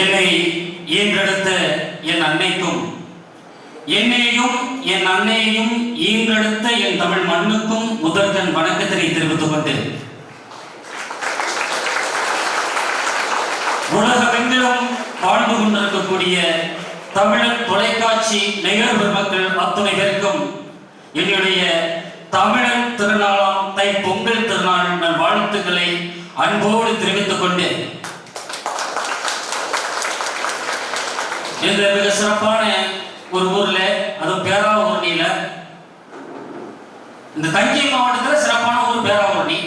என்னை ஈன்றெடுத்த என் அன்னைக்கும் என்னையும் என் அன்னையையும் ஈன்றெடுத்த என் தமிழ் மண்ணுக்கும் முதற்கண் வணக்கத்தினை தெரிவித்துக் கொண்டு உலகமெங்கிலும் வாழ்ந்து கொண்டிருக்கக்கூடிய தமிழர் தொலைக்காட்சி நேயர் பெருமக்கள் அத்துணை பேருக்கும் என்னுடைய தமிழர் திருநாளாம் தை பொங்கல் திருநாள் வாழ்த்துக்களை அன்போடு தெரிவித்துக் கொண்டு இந்த மிக சிறப்பான ஒரு ஊர்ல, அதுவும் பேராவூரணியில, இந்த தஞ்சை மாவட்டத்தில் சிறப்பான ஊர் பேராவூரணி.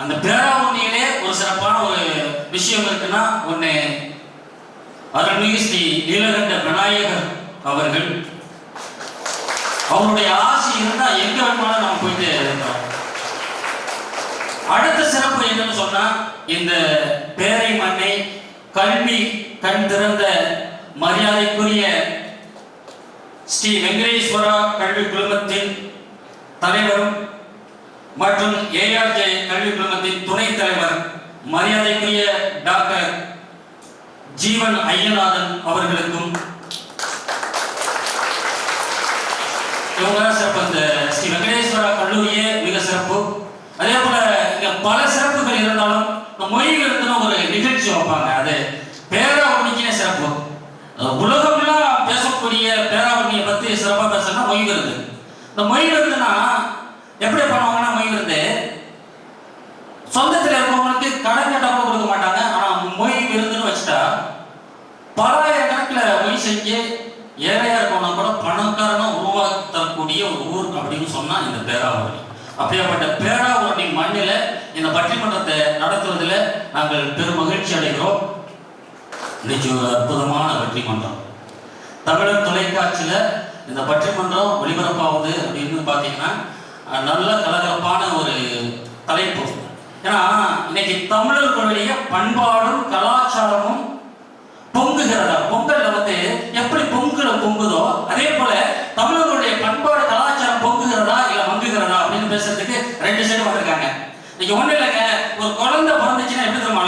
அந்த பேராவூரணியிலே ஒரு சிறப்பான ஒரு விஷயம் இருக்குன்னா ஒண்ணு, அருள்மிகு ஸ்ரீ நீலகண்ட விநாயகர் அவர்கள், அவருடைய ஆசை இருந்தா எங்க வேணுமாலும் நம்ம போயிட்டு இருக்கோம். அடுத்த சிறப்பு என்னன்னு சொன்னா, இந்த பேரை மண்ணை கல்வி கண் திறந்த மரியாதைக்குரிய ஸ்ரீ வெங்கடேஸ்வரா கல்வி குழுமத்தின் தலைவரும் மற்றும் ஏஆர்ஜே கல்வி குழுமத்தின் துணைத் தலைவர் மரியாதைக்குரிய டாக்டர் ஜீவன் ஐயநாதன் அவர்களுக்கும் சிறப்பு. இந்த ஸ்ரீ வெங்கடேஸ்வரா கல்லூரியே மிக சிறப்பு. அதே போல இங்க பல சிறப்புகள் இருந்தாலும் மொழி விருதுன்னு ஒரு நிகழ்ச்சி வைப்பாங்க. அது பேராவூரணிக்கே சிறப்பு. உலகம்லாம் பேசக்கூடிய பேராவூரணியை பத்தி சிறப்பா பேசணும்னா மொழி விருது. இந்த மொழி விருதுனா எப்படி பண்ணுவாங்கன்னா, மொழி விருது சொந்தத்தில் இருக்கவங்களுக்கு கடன் கேட்டாலும் கொடுக்க மாட்டாங்க. ஆனா மொழி விருதுன்னு வச்சுட்டா பலாயிரக்கணக்கில் மொழி செஞ்சு ஏழையா இருக்கவனா கூட பணக்காரனா உருவாக்கி தரக்கூடிய ஒரு ஊர் அப்படின்னு சொன்னா இந்த பேராவூரணி. அப்படியாப்பட்ட பேராவூரணி மண்ணில இந்த பட்டிமன்றத்தை நடத்துவதில் நாங்கள் பெரும் மகிழ்ச்சி அடைகிறோம். இன்னைக்கு ஒரு அற்புதமான பட்டிமன்றம் தமிழர் தொலைக்காட்சியில இந்த பட்டிமன்றம் ஒளிபரப்பாகுது அப்படின்னு பார்த்தீங்கன்னா நல்ல கலகலப்பான ஒரு தலைப்பு. ஏன்னா இன்னைக்கு தமிழர்களுடைய பண்பாடும் கலாச்சாரமும் பொங்குகிறதா, பொங்கல்ல எப்படி பொங்குதோ அதே போல தமிழர்களுடைய பண்பாடு கலாச்சாரம் பொங்குகிறதா இல்ல மங்குகிறதா அப்படின்னு பேசுறதுக்கு ரெண்டு சைடு வந்திருக்காங்க. இன்னைக்கு ஒண்ணு இல்லைங்க, ஒரு குழந்தை பிறந்துச்சுன்னா எப்படி தெரியுமா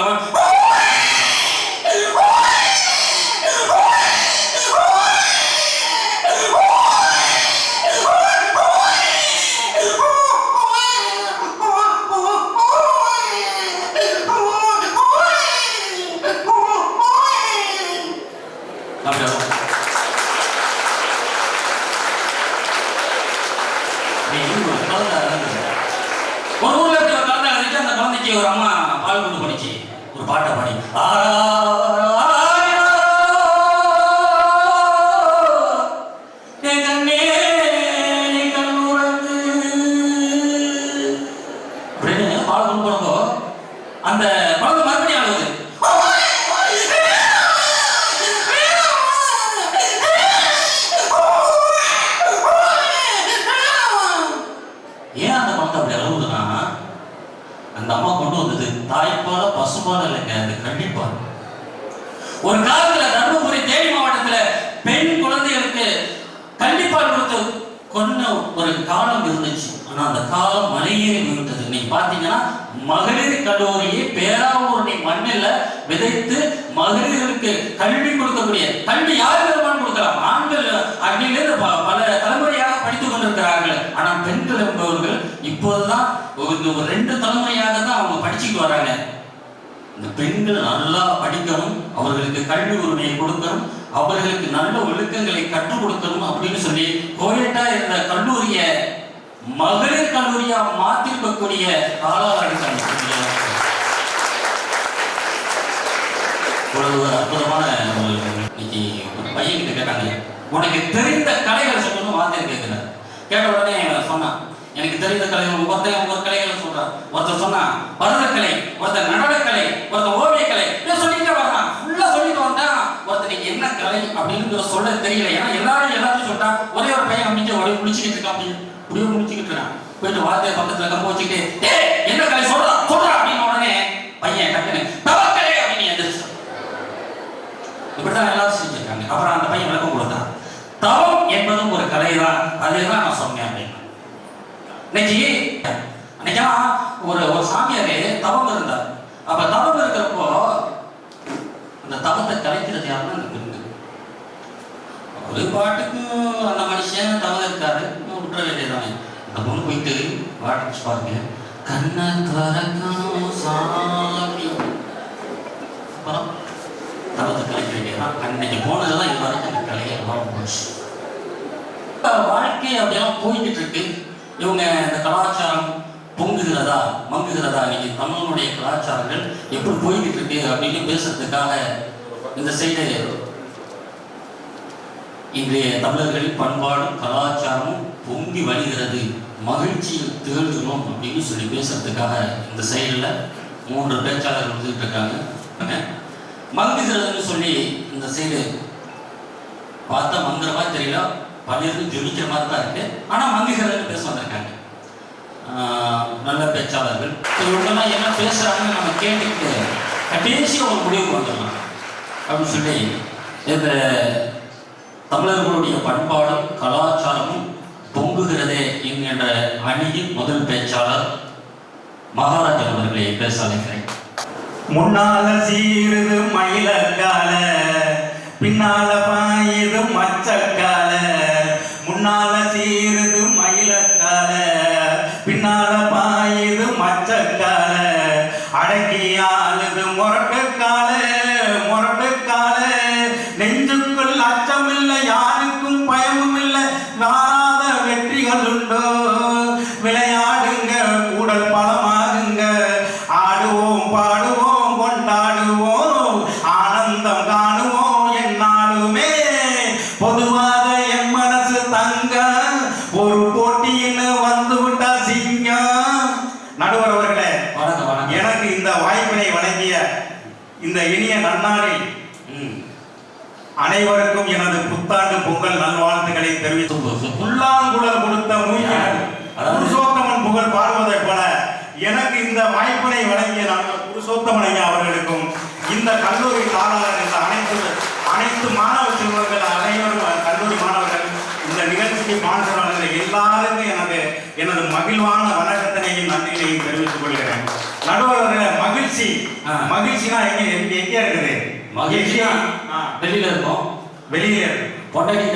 ஒரு அம்மா பால் கொண்டு படிச்சு ஒரு பாட்டை பாடி அப்படின்னு பால் கொண்டு போனப்போ அந்த குழந்தை மறுபடியும் ஆகுது. ஏன் அந்த குழந்தை அப்படி அழுகுதுன்னா, அந்த அம்மா கொண்டு வந்தது தாய்ப்பால பசுபால் இல்லைங்க, அது கண்டிப்பால். ஒரு காலத்துல தர்மபுரி தேனி மாவட்டத்துல பெண் குழந்தைகளுக்கு கண்டிப்பால் கொடுத்து கொன்ன ஒரு காலம் இருந்துச்சு. ஆனா அந்த காலம் மலையேறி விட்டது. இன்னைக்கு பாத்தீங்கன்னா மகளிர் கல்லூரியை பேராவூரணி மண்ணில் விதைத்து மகளிர்களுக்கு கல்வி கொடுக்கக்கூடிய, கல்வி யார் வேணுமானு கொடுக்கலாம், ஆண்கள் அன்னிலிருந்து பல தலைமுறையாக படித்துக் கொண்டிருக்கிறார்கள். ஆனா பெண்கள் என்பவர்கள் இப்போதுதான் ஒரு 2 தலைமுறையாக தான் அவங்க படிச்சுட்டு வராங்க. இந்த பெண்கள் நல்லா படிக்கணும், அவர்களுக்கு கல்வி உரிமையை கொடுக்கணும், அவர்களுக்கு நல்ல ஒழுக்கங்களை கற்றுக் கொடுக்கணும் அப்படின்னு சொல்லி கோயட்டா இருந்த கல்லூரிய மகளிர் கல்லூரியா மாற்றிருக்கக்கூடிய காலாளர்கள் ஒரு அற்புதமான இன்னைக்கு ஒரு பையன் கிட்ட கேட்டாங்க, உனக்கு தெரிந்த கலைகளை சொல்லணும் வாத்தியார் கேட்கிறார். கேட்ட உடனே சொன்னான், எனக்கு தெரிந்த கலைகள் ஒருத்தர் ஒரு கலைகளை சொல்றான். ஒருத்தர் சொன்னா பருவக்கலை, ஒருத்தர் நடனக்கலை, ஒருத்தர் ஓவியக்கலை, சொல்லிட்டு வரான். ஃபுல்லா சொல்லிட்டு வந்தா ஒருத்தர் நீங்க என்ன கலை அப்படின்னு சொல்ல தெரியல. ஏன்னா எல்லாத்தையும் சொல்லிட்டா ஒரே ஒரு பையன் அப்படின்னு முடிச்சுக்கிட்டு இருக்கான். அப்படியே முடிச்சுக்கிட்டு இருக்கான். போயிட்டு வாத்தியார் பக்கத்துல கம்ப வச்சுக்கிட்டு என்ன கலை சொல்றா அப்படின்னு உடனே பையன் டக்குன்னு தவக்கலை அப்படின்னு எந்திரிச்சான். இப்படிதான் எல்லாரும் செஞ்சிருக்காங்க. அப்புறம் அந்த பையன் விளக்கம் கொடுத்தான், தவம் என்பதும் ஒரு கலை தான், அதுதான் நான் சொன்னேன் அப்படின்னு. இன்னைக்கெல்லாம் ஒரு சாமியாரு தவம் இருந்தார். அப்ப தவம் இருக்கிறப்போ அந்த அந்த தவத்தை கலைக்கிறது யாருன்னா அந்த பெண்கள். ஒரு பாட்டுக்கு அந்த மனுஷன் தவறு இருக்காரு, விட்டுற வேண்டியதானே. அந்த பொண்ணு போயிட்டு பாட்டு பாருங்க, கண்ணை திறக்கணும் சாமி, அப்புறம் தவத்தை கலைக்க வேண்டியதான். அன்னைக்கு போனதுதான் இது வரைக்கும் அந்த கலையை போச்சு. வாழ்க்கை அப்படியெல்லாம் போய்கிட்டு இருக்கு. இவங்க இந்த கலாச்சாரம் பொங்குகிறதா மங்குகிறதா, இன்னைக்கு தமிழனுடைய கலாச்சாரங்கள் எப்படி போய்கிட்டு இருக்கு அப்படின்னு பேசுறதுக்காக இந்த சைடு இன்றைய தமிழர்களின் பண்பாடும் கலாச்சாரமும் பொங்கி வழிகிறது, மகிழ்ச்சியில் திகழ்கிறோம் அப்படின்னு சொல்லி பேசுறதுக்காக இந்த சைடில் 3 பேச்சாளர்கள் வந்துட்டு இருக்காங்க. மங்குகிறதுன்னு சொல்லி இந்த சைடு பார்த்தா மங்குற மாதிரி தெரியல, பள்ளியிருந்து ஜொலிக்கிற மாதிரி தான் இருக்கு. ஆனால் மங்குகிறதுன்னு பேச வந்திருக்காங்க நல்ல பேச்சாளர்கள். இவங்கெல்லாம் என்ன பேசுறாங்கன்னு நம்ம கேட்டுக்கிட்டு கடைசியாக ஒரு முடிவுக்கு வந்துடலாம் அப்படின்னு சொல்லி இந்த தமிழர்களுடைய பண்பாடும் கலாச்சாரமும் பொங்குகிறதே என்கின்ற அணியின் முதல் பேச்சாளர் மகாராஜன் அவர்களை பேச அழைக்கிறேன். முன்னால சீருது மயிலக்கால, பின்னால பாயுது மச்சக்கால. முன்னால சீருது மயிலக்கால, பின்னால பாயுது மச்சக்கால. அடக்கி ஆளுது முரட்டுக்கால, முரட்டுக்கால. நெஞ்சுக்குள் அச்சமில்லை, யாருக்கும் பயமும் இல்லை, வாராத வெற்றிகள் உண்டோ. விளையாடுங்க, கூடல் பலமாகுங்க, ஆடுவோம் பாடுவோம் கொண்டாடுவோம், ஆனந்தம் காணுவோம் என்னாலுமே. பொதுவாக என் மனசு தங்க, ஒரு போட்டின்னு வந்து விட்டா சிங்கம். நடுவர் அவர்களே, எனக்கு இந்த வாய்ப்பினை வழங்கிய இந்த இனிய நன்னாளில் அனைவருக்கும் எனது புத்தாண்டு பொங்கல் நல்வாழ்த்துக்களை தெரிவித்து, புல்லாங்குழல் கொடுத்த புருஷோத்தமன் புகழ் பாடுவதை போல எனக்கு இந்த வாய்ப்பினை வழங்கிய புருஷோத்தமன் ஐயா அவர்களுக்கும், இந்த கல்லூரி தாளாளர், இந்த அனைத்து மாணவ செல்வர்கள் அனைவரும், கல்லூரி மாணவர்கள், இந்த நிகழ்ச்சிக்கு பாடுகிறார்கள் எல்லாருக்கும் எனது மகிழ்வான வணக்கத்தினையும் நன்றியையும் தெரிவித்துக் கொள்கிறேன். நடுவர் மகிழ்ச்சினா எங்க இருக்குது? மகிழ்ச்சியா வெளியில இருக்கும், வெளியில பொண்டாட்டி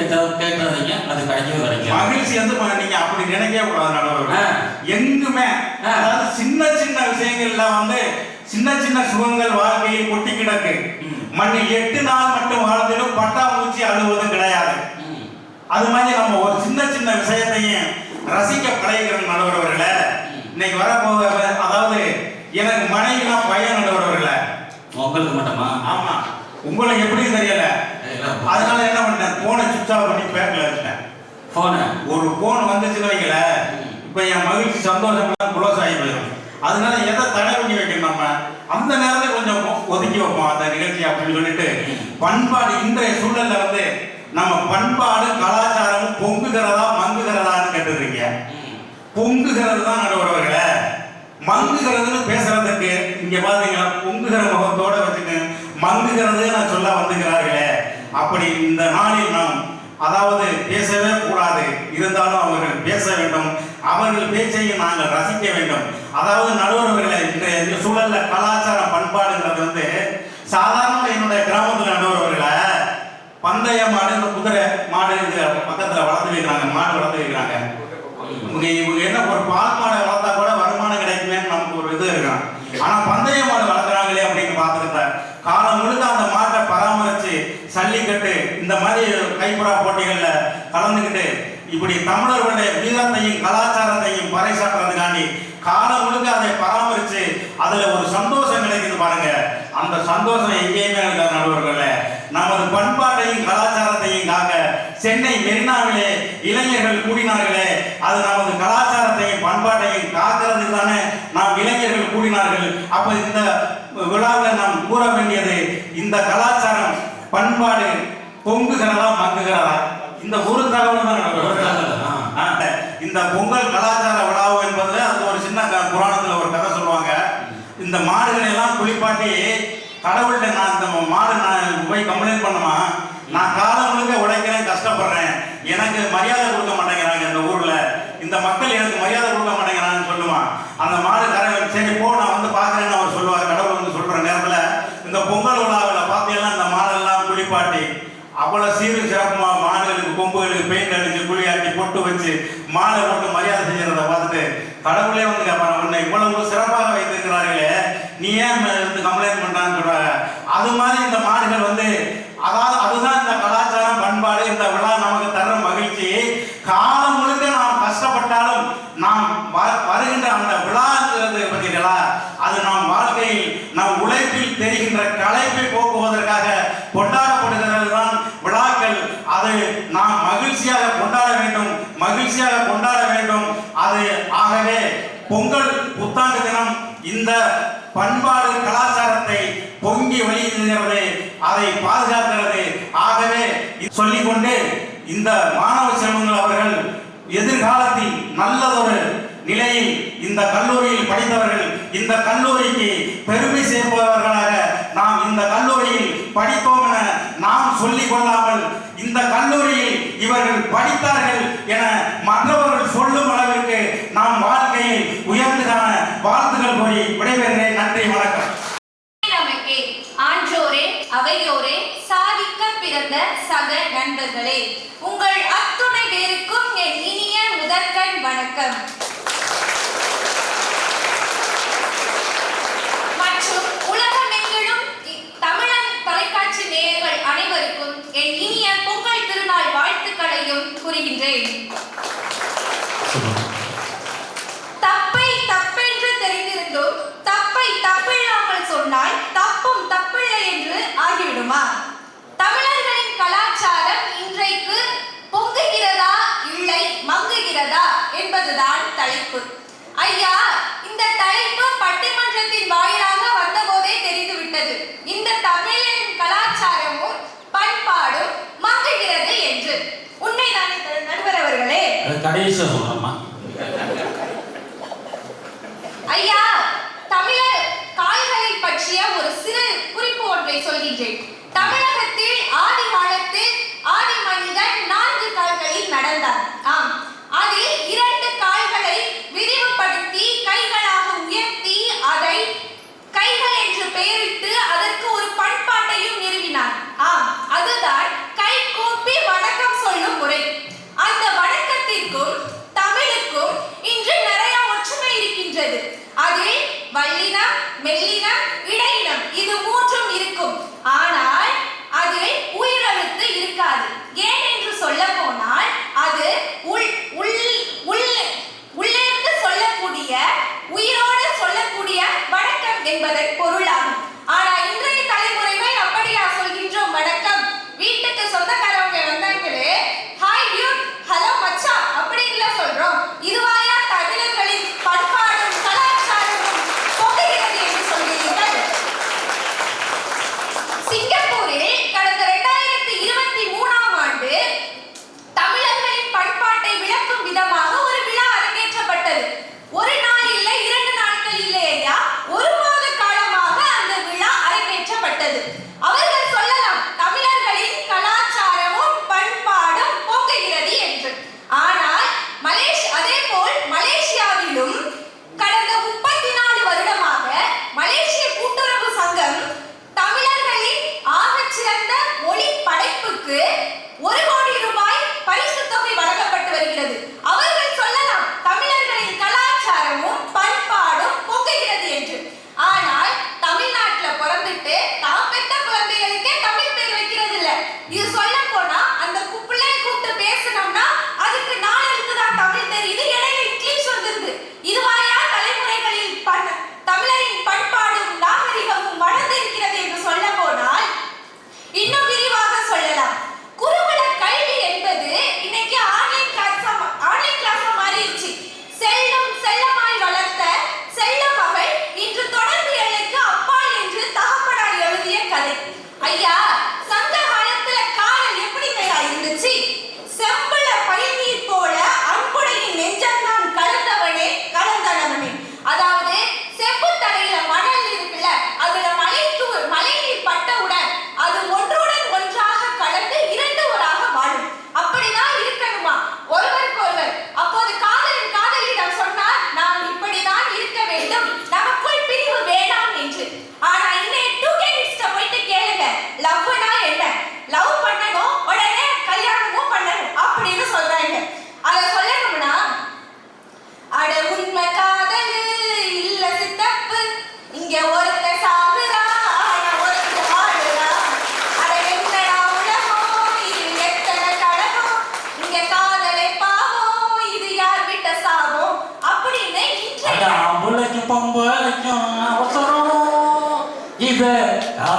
கேட்கறதுங்க, அது கிடைக்கவே கிடைக்கும். மகிழ்ச்சி வந்து நீங்க அப்படி நினைக்கவே கூடாது நடுவர். எங்குமே அதாவது சின்ன சின்ன விஷயங்கள்ல வந்து சின்ன சின்ன சுகங்கள் வாழ்க்கையில் கொட்டி கிடக்கு. மண்ணில் 8 நாள் மட்டும் வாழ்ந்திலும் பட்டாம்பூச்சி அழுவதும் கிடையாது. அது மாதிரி நம்ம ஒரு சின்ன சின்ன விஷயத்தையும் ரசிக்க பழகிற நடுவர்களே. இன்னைக்கு வரப்போக, அதாவது எனக்கு மனைவினா பையன் நடுவர்களே. உங்களுக்கு மட்டுமா? ஆமா, உங்களுக்கு எப்படி தெரியல. அதனால என்ன பண்ணேன், போனை சுவிட்ச் ஆஃப் பண்ணி பேக்ல வச்சிட்டேன். ஒரு போன் வந்துச்சுன்னு வைக்கல, இப்ப என் மகிழ்ச்சி சந்தோஷம் க்ளோஸ் ஆகி போயிடும். அதனால எதை தடை பண்ணி வைக்கணும், நம்ம அந்த நேரத்தில் கொஞ்சம் ஒதுக்கி வைப்போம் அந்த நிகழ்ச்சி அப்படின்னு சொல்லிட்டு. பண்பாடு இன்றைய சூழல்ல வந்து நம்ம பண்பாடு கலாச்சாரமும் பொங்குகிறதா மங்குகிறதான்னு கேட்டுருக்கீங்க. பொங்குகிறது தான் நடுவர்களே. மங்குகிறதுன்னு பேசுறதுக்கு இங்க பாத்தீங்கன்னா பொங்குகிற முகத்தோட வச்சுக்க மங்குகிறது நான் சொல்ல வந்துகிறார்களே. அப்படி இந்த நாளில் நாம் அதாவது பேசவே கூடாது, இருந்தாலும் அவர்கள் பேச வேண்டும், அவர்கள் பேச்சையும் நாங்கள் ரசிக்க வேண்டும். அதாவது நடுவர்களை இன்றைய சூழல்ல கலாச்சாரம் பண்பாடுங்கிறது வந்து சாதாரண என்னுடைய கிராமத்தில் நடுவர்களை பந்தய மாடு, இந்த குதிரை மாடு பக்கத்துல வளர்த்து வைக்கிறாங்க, மாடு வளர்த்து வைக்கிறாங்க. இவங்க என்ன ஒரு பால் மாடை வளர்த்தா கூட வருமானம் கிடைக்குமே நமக்கு ஒரு இது இருக்கான். ஆனா பந்தய மாடு வளர்க்குறாங்களே அப்படின்னு பார்த்துக்கிட்ட காலம் முழுக்க அந்த மாட்டை பராமரிச்சு சல்லிக்கட்டு இந்த மாதிரி கைப்புறா போட்டிகள்ல கலந்துக்கிட்டு இப்படி தமிழர்களுடைய வீரத்தையும் கலாச்சாரத்தையும் பறைசாற்றுறதுக்காண்டி காலம் முழுக்க அதை பராமரிச்சு அதுல ஒரு சந்தோஷம் கிடைக்குது பாருங்க. அந்த சந்தோஷம் எங்கேயுமே இருக்காது நடுவர்கள. நமது பண்பாட்டையும் கலாச்சாரத்தையும் காக்க சென்னை மெரினாவிலே இளைஞர்கள் கூடினார்களே, அது நமது கலாச்சாரத்தையும் பண்பாட்டையும் காக்கிறதுக்கு தானே நாம் இளைஞர்கள் கூடினார்கள். அப்ப இந்த விழாவில் நாம் கூற வேண்டியது, இந்த கலாச்சாரம் பண்பாடு பொங்குகிறதா மங்குகிறதா, இந்த ஒரு தகவல் தான். இந்த பொங்கல் கலாச்சார விழாவு என்பது அது ஒரு சின்ன புராணத்துல ஒரு கதை சொல்லுவாங்க. இந்த மாடுகளை எல்லாம் குளிப்பாட்டி கடவுள்கிட்ட நான் இந்த மாடு நான் போய் கம்ப்ளைண்ட் பண்ணுமா, நான் காலம் முழுக்க உழைக்கிறேன், கஷ்டப்படுறேன், எனக்கு மரியாதை கொடுக்க மாட்டேங்கிறாங்க இந்த ஊர்ல, இந்த மக்கள் எனக்கு மரியாதை கொடுக்க மாட்டேங்கிறான்னு சொல்லுவான். அந்த மாடு சரி போ நான் வந்து பாக்குறேன்னு அவர் சொல்லுவார். கடவுள் வந்து சொல்ற நேரத்துல இந்த பொங்கல் விழாவில் பார்த்தீங்கன்னா கடவுளே வந்து கேட்பாங்க, உன்னை இவ்வளவு சிறப்பாக வைத்திருக்கிறார்களே நீ ஏன் வந்து கம்ப்ளைண்ட் பண்றான்னு சொல்றாங்க. அது மாதிரி இந்த மாடுகள் வந்து அதாவது அதுதான் இந்த கலாச்சாரம் பண்பாடு. இந்த விழா நமக்கு தர மகிழ்ச்சி. காலம் முழுக்க நாம் கஷ்டப்பட்டாலும் நாம் வருகின்ற அந்த விழாங்கிறது பார்த்தீங்களா, அது நம் வாழ்க்கையில் நம் உழைப்பில் தெரிகின்ற களைப்பை போக்குவதற்காக கொண்டாடப்படுகிறது தான் விழாக்கள். அது நாம் மகிழ்ச்சியாக கொண்டாட வேண்டும், மகிழ்ச்சியாக கொண்டாட வேண்டும். அது ஆகவே பொங்கல் புத்தாண்டு தினம் இந்த பண்பாடு கலாச்சாரத்தை பொங்கி வழிகிறது, அதை பாதுகாக்கிறது. ஆகவே சொல்லிக்கொண்டு இந்த மாணவ செல்வங்கள் அவர்கள் எதிர்காலத்தில் நல்லதொரு நிலையில் இந்த கல்லூரியில் படித்தவர்கள் இந்த கல்லூரிக்கு பெருமை சேர்ப்பவர்களாக நாம் இந்த கல்லூரியில் படித்தோம் என நாம் சொல்லிக் கொள்ளாமல் இந்த கல்லூரியில் இவர்கள் படித்தார்கள் என மற்றவர்கள் சொல்லும் அளவிற்கு நாம் வாழ்க்கையில் உயர்ந்து காண வாழ்த்துக்கள் கூறி விடைபெறுகிறேன். நன்றி, வணக்கம். நமக்கே ஆன்றோரே அவையோரே சாதிக்க பிறந்த சக நண்பர்களே, உங்கள் அத்துணை பேருக்கும் என் இனிய முதற்கண் வணக்கம். மற்றும் உலகமெங்கிலும் தமிழன் தொலைக்காட்சி நேயர்கள் அனைவருக்கும் என் இனிய பொங்கல் திருநாள் வாழ்த்துக்களையும் கூறுகின்றேன். தப்பை தப்பென்று தெரிந்திருந்தும் தப்பை தப்பில்லாமல் சொன்னால் தப்பும் தப்பில்லை என்று ஆகிவிடுமா? தமிழர்களின் கலாச்சாரம் இன்றைக்கு பொங்குகிறதா இல்லை மங்குகிறதா என்பதுதான் தலைப்பு. ஐயா, இந்த தலைப்பு பட்டிமன்றத்தின் வாயிலாக வந்தபோதே தெரிந்துவிட்டது. இந்த தமிழின் கலாச்சாரமும் பண்பாடும் மங்குகிறது என்று. உண்மைதானே நடுவர் அவர்களே? கடைசியா சொல்றேம்மா. ஐயா, தமிழர் கால்களை பற்றிய ஒரு சிறு குறிப்பு ஒன்றை சொல்கின்றேன். தமிழகத்தில் ஆதி காலத்தில் ஆதி மனிதன் 4 கால்களில் நடந்தார். ஆம், அதில் 2 கால்களை விரிவுபடுத்தி கைகளாக உயர்த்தி அதை கைகள் என்று பெயரிட்டு அதற்கு ஒரு பண்பாட்டையும் நிறுவினார். ஆம், அதுதான் கை கூப்பி வணக்கம் சொல்லும் முறை. அந்த வணக்கத்திற்கும் தமிழுக்கும் இன்று நிறைய ஒற்றுமை இருக்கின்றது. அதில் வல்லினம், மெல்லினம், இடையினம் இது 3ம் இருக்கும். ஆனால் அதில் உயிரெழுத்து இருக்காது. ஏன் என்று சொல்ல போனால் அது உள்ளிருந்து சொல்லக்கூடிய உயிரோடு சொல்லக்கூடிய வணக்கம் என்பதன் பொருளாகும். ஆனால் இன்றைய தலைமுறைகள் அப்படியா சொல்கின்றோம்? வணக்கம், வீட்டுக்கு சொந்தக்காரவங்க வந்தாங்களே ஹாய் டியூட், ஹலோ மச்சான் அப்படின்ல சொல்றோம். இதுவாயா தமிழர்களின் பண்பாடும் கலாச்சாரமும் பொங்குகிறது என்று சொல்கிறீர்கள்? சிங்கப்பூரில் கடந்த 2023ஆம் ஆண்டு தமிழர்களின் பண்பாட்டை விளக்கும் விதமாக ஒரு விழா அரங்கேற்றப்பட்டது. ஒரு நாள் இல்லை, 2 நாட்கள் இல்லை ஐயா, 1 மாத காலமாக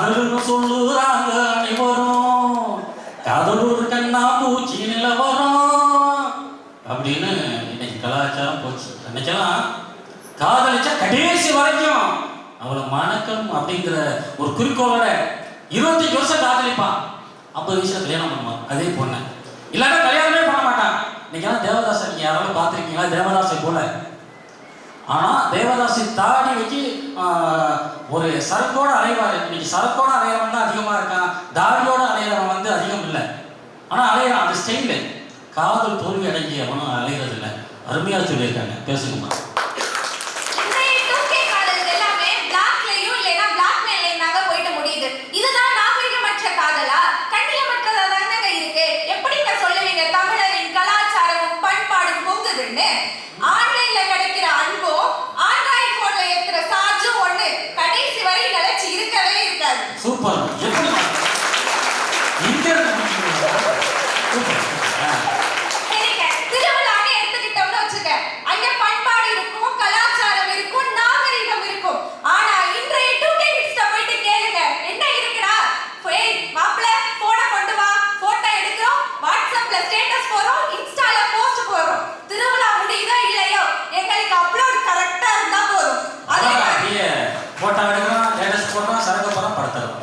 காதல்னு சொல்லுறாங்க அனைவரும், காதலூர் கண்ணா பூச்சி நிலவரம் அப்படின்னு இன்னைக்கு கலாச்சாரம் போச்சு. அன்னைக்கெல்லாம் காதலிச்சா கடைசி வரைக்கும் அவளை மணக்கணும் அப்படிங்கிற ஒரு குறிக்கோளோட 25 வருஷம் காதலிப்பான், 50 வயசுல கல்யாணம் பண்ணுவான் அதே பொண்ணு. இல்லாட்டா கல்யாணமே பண்ண மாட்டான். இன்னைக்கெல்லாம் தேவதாசன் நீங்க யாராலும் பார்த்துருக்கீங்களா? தேவதாசை போல. ஆனா தேவதாசி தாடி வச்சு ஒரு சரக்கோட அலைவாரு. இன்னைக்கு சரக்கோட அலையறவன் தான் அதிகமா இருக்கான், தாடியோட அலையறவன் வந்து அதிகம் இல்லை. ஆனா அலையறான், அது ஸ்டைலு. காதல் தோல்வி அடங்கி அவனும் அலைகிறது இல்லை. அருமையா சொல்லியிருக்காங்க. பேசுங்கம்மா. இதுதான் நாகரிகமற்ற காதலா? கண்ணியமற்றதா தானங்க இருக்கு. எப்படிங்க சொல்லுவீங்க தமிழரின் கலாச்சாரமும் பண்பாடும் பொங்குதுன்னு? ஆன்லைன்ல கிடைக்கிற அன்பும் ஆண்ட்ராய்ட் போன்ல ஏத்துற சார்ஜும் ஒண்ணு. கடைசி வரை நிலைச்சு இருக்கவே இருக்காது. சூப்பர். எப்படி சரிங்க, திருவிழான்னு எடுத்துக்கிட்டோம்னு வச்சுக்க, அங்க பண்பாடு இருக்கும், கலாச்சாரம் இருக்கும், நாகரிகம் இருக்கும். ஆனா இன்றைய 2K கிட்ஸ்ட போயிட்டு கேளுங்க, என்ன இருக்குடா? மாப்பிள்ள போனை கொண்டு வா, போட்டோ எடுக்கிறோம், வாட்ஸ்அப்ல ஸ்டேட்டஸ் போறோம், இன்ஸ்டால போஸ்ட் போடுறோம். திருவிழா முடியுதோ இல்லையோ எங்களுக்கு அப்லோட் கரெக்டா இருந்தா போதும். அதே மாதிரி போட்டோ எடுக்கிறோம், ஸ்டேட்டஸ் போடுறோம், சரக்கு போறோம், படுத்துறோம்.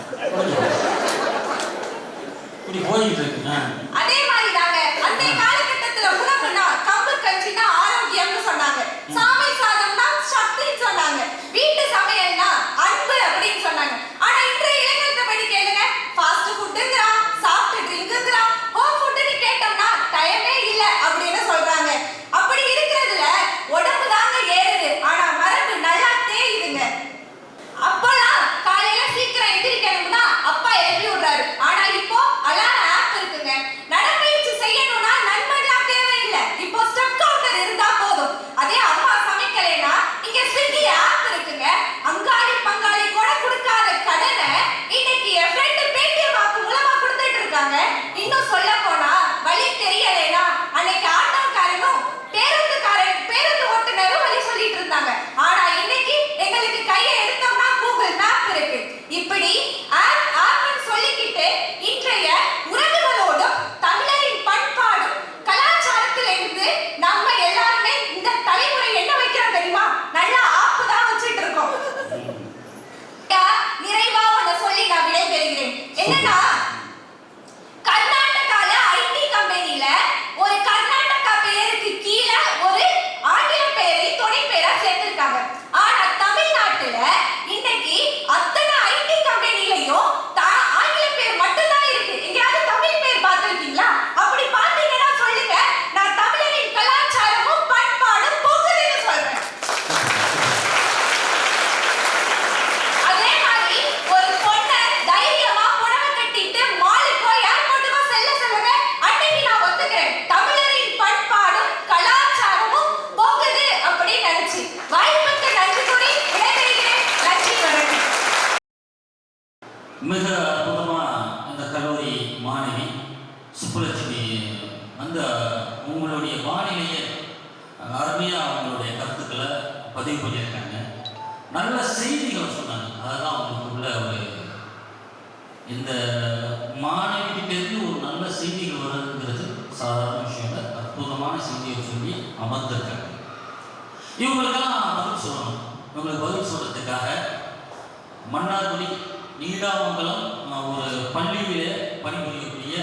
இப்படி போயிட்டு இருக்கு. அதே மாதிரி தாங்க அந்த காலகட்டத்துல உணவுனா கம்பு கஞ்சினா ஆரோக்கியம்னு சொன்னாங்க, சாமை சாதம்னா சக்தின்னு சொன்னாங்க, வீட்டு சமையல்னா அன்பு அப்படின்னு சொன்னாங்க. ஆனா இன்றைய இளைஞர்கிட்ட போய் கேளுங்க, ஃபாஸ்ட் ஃபுட்டுங்கிறான், சாஃப்ட் ட்ரிங்க்குங்கிறான், ஹோம் ஃபுட்னு கேட்டோம்னா டைமே இல்ல அப்படின்னு சொல்றாங்க. அப்படி இருக்கிறதுல உடம்பு தாங்க ஏறுது, ஆனா மரபு நல்லா தேயுதுங்க. அப்போலாம் காலையில சீக்கிரம் எந்திரிக்கணும்னா அப்பா எழுப்பி விடுறாரு. ஆனா இப்போ அலாரம் ஆப் இருக்குங்க. நடைப்பயிற்சி செய்யணும்னா நண்பன்லாம் தேவையில்லை, இப்போ ஸ்டெப் கவுண்டர் இருந்தா போதும். அதே அம்மா சமைக்கலைன்னா இங்க ஸ்விக்கி ஆப் இருக்குங்க. அங்காளி பங்காளி கூட கொடுக்காத கடனை இன்னைக்கு என் ஃப்ரெண்டு பேடிஎம் ஆப் மூலமா கொடுத்துட்டு இருக்காங்க. இன்னும் சொல்ல போனா வழி தெரியலைன்னா அன்னைக்கு ஆட்டோக்காரனும் பேருந்து ஓட்டுநரும் வழி சொல்லிட்டு இருந்தாங்க. ஆனா இன்னைக்கு எங்களுக்கு கையை எடுத்தோம்னா கூகுள் மேப் இருக்கு. இப்படி ஆப்னு சொல்லிக்கிட்டு இன்றைய உறவுகளோடும் தமிழரின் பண்பாடும் கலாச்சாரத்திலிருந்து நம்ம எல்லாருமே இந்த தலைமுறை என்ன வைக்கிறோம் தெரியுமா? நல்ல ஆப்பு தான் வச்சுட்டு இருக்கோம். நிறைவா ஒண்ணு சொல்லி நான் விடைபெறுகிறேன். என்னன்னா, கர்நாடகால ஐடி கம்பெனில ஒரு கர்நாடகா பேருக்கு கீழே ஒரு ஆங்கில பெயரை துணை பெயரா சேர்த்திருக்காங்க. ஆனா தமிழ்நாட்டுல இன்னைக்கு அத்தனை ஐடி கம்பெனிலையும் ஆங்கில பேர் மட்டும்தான் இருக்கு. எங்கயாவது தமிழ் பேர் பார்த்திருக்கீங்களா? அப்படி பார்த்தீங்கன்னா சொல்லுங்க, நான் தமிழரின் கலாச்சாரமும் பண்பாடும் போகுதுன்னு சொல்றேன். அதே மாதிரி ஒரு பொண்ணை தைரியமா புடவை கட்டிட்டு மாலுக்கோ ஏர்போர்ட்டுக்கோ செல்ல சொல்லுங்க, அன்னைக்கு நான் ஒத்துக்கிறேன். தமிழரின் பண்பாடும் கலாச்சாரமும் போகுது அப்படின்னு நினைச்சு வாய்ப்புக்கு நன்றி கூறி விடைபெறுகிறேன். நன்றி, வணக்கம். மிக அற்புதமா இந்த கல்லூரி மாணவி சுப்புலட்சுமி அந்த உங்களுடைய வானிலையை அருமையா அவங்களுடைய கருத்துக்களை பதிவு பண்ணியிருக்காங்க. நல்ல செய்திகளை சொன்னாங்க. அதுதான் அவங்களுக்கு உள்ள ஒரு இந்த மாணவிகிட்டேருந்து ஒரு நல்ல செய்திகள் வருதுங்கிறது சாதாரண விஷயம் இல்லை. அற்புதமான செய்தியை சொல்லி அமர்ந்திருக்காங்க. இவங்களுக்கெல்லாம் பதில் சொல்லணும். இவங்களுக்கு பதில் சொல்றதுக்காக மன்னார்குடி நீடாமங்கலம் ஒரு பள்ளியிலே பணிபுரியக்கூடிய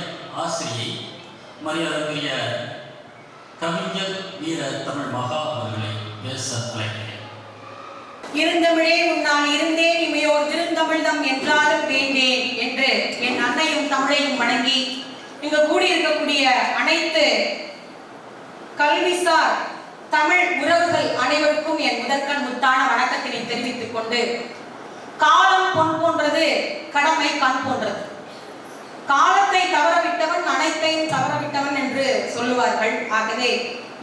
ஆசிரியை மரியாதைக்குரிய கவிஞர் வீர தமிழ் மகா அவர்களை பேச அழைக்கிறேன். இருந்தமிழே உன்னால் இருந்தேன் இமையோர் திருந்தமிழ்தம் என்றாலும் வேண்டேன் என்று என் அன்னையும் தமிழையும் வணங்கி இங்கு கூடியிருக்கக்கூடிய அனைத்து கல்விசார் தமிழ் உறவுகள் அனைவருக்கும் என் முதற்கண் முத்தான வணக்கத்தினை தெரிவித்துக் கொண்டு, காலம் பொன் போன்றது, கடமை கண் போன்றது. காலத்தை தவறவிட்டவன் அனைத்தையும் தவறவிட்டவன் என்று சொல்லுவார்கள். ஆகவே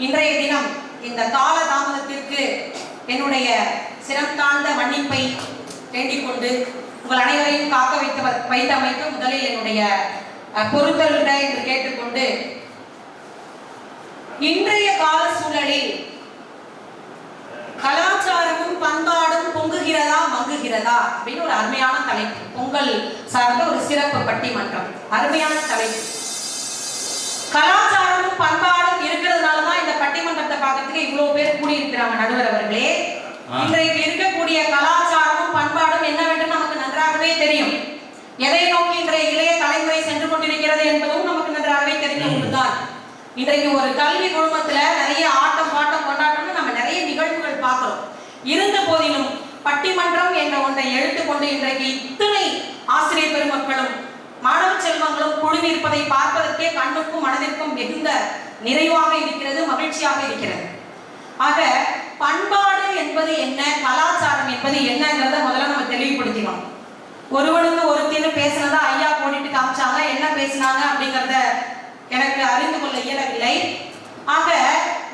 இன்றைய தினம் இந்த கால தாமதத்திற்கு என்னுடைய சிரம் தாழ்ந்த மன்னிப்பை வேண்டிக் கொண்டு உங்கள் அனைவரையும் காக்க வைத்தமைக்கு முதலில் என்னுடைய பொறுத்தலுட என்று கேட்டுக்கொண்டு, இன்றைய கால சூழலில் கலாச்சாரமும் பண்பாடும் பொங்குகிறதா மங்குகிறதா? இருக்கிறதா அப்படின்னு ஒரு அருமையான தலைப்பு. பொங்கல் சார்ந்த ஒரு சிறப்பு பட்டிமன்றம், அருமையான தலைப்பு. கலாச்சாரமும் பண்பாடும் இருக்கிறதுனாலதான் இந்த பட்டிமன்றத்தை பார்க்கறதுக்கு இவ்வளவு பேர் கூடியிருக்கிறாங்க. நடுவர் அவர்களே, இன்றைக்கு இருக்கக்கூடிய கலாச்சாரமும் பண்பாடும் என்னவென்று நமக்கு நன்றாகவே தெரியும். எதை நோக்கி இன்றைய இளைய தலைமுறை சென்று கொண்டிருக்கிறது என்பதும் நமக்கு நன்றாகவே தெரிந்த ஒன்றுதான். இன்றைக்கு ஒரு கல்வி குழுமத்துல நிறைய ஆட்டம் பாட்டம் கொண்டாட்டம்னு நம்ம நிறைய நிகழ்வுகள் பார்க்கிறோம். இருந்த போதிலும் பட்டிமன்றம் என்ற ஒன்றை எடுத்துக்கொண்டு இன்றைக்கு இத்தனை ஆசிரியர் பெருமக்களும் மாணவ செல்வங்களும் குழுவிருப்பதை பார்ப்பதற்கே கண்ணுக்கும் மனதிற்கும் மிகுந்த நிறைவாக இருக்கிறது, மகிழ்ச்சியாக இருக்கிறது. ஆக பண்பாடு என்பது என்ன, கலாச்சாரம் என்பது என்னங்கிறத முதல்ல நம்ம தெளிவுபடுத்தினோம். ஒருவனுக்கு ஒருத்தின்னு பேசினதா ஐயா போட்டுட்டு காமிச்சாங்க. என்ன பேசினாங்க அப்படிங்கிறத எனக்கு அறிந்து கொள்ள இயலவில்லை. ஆக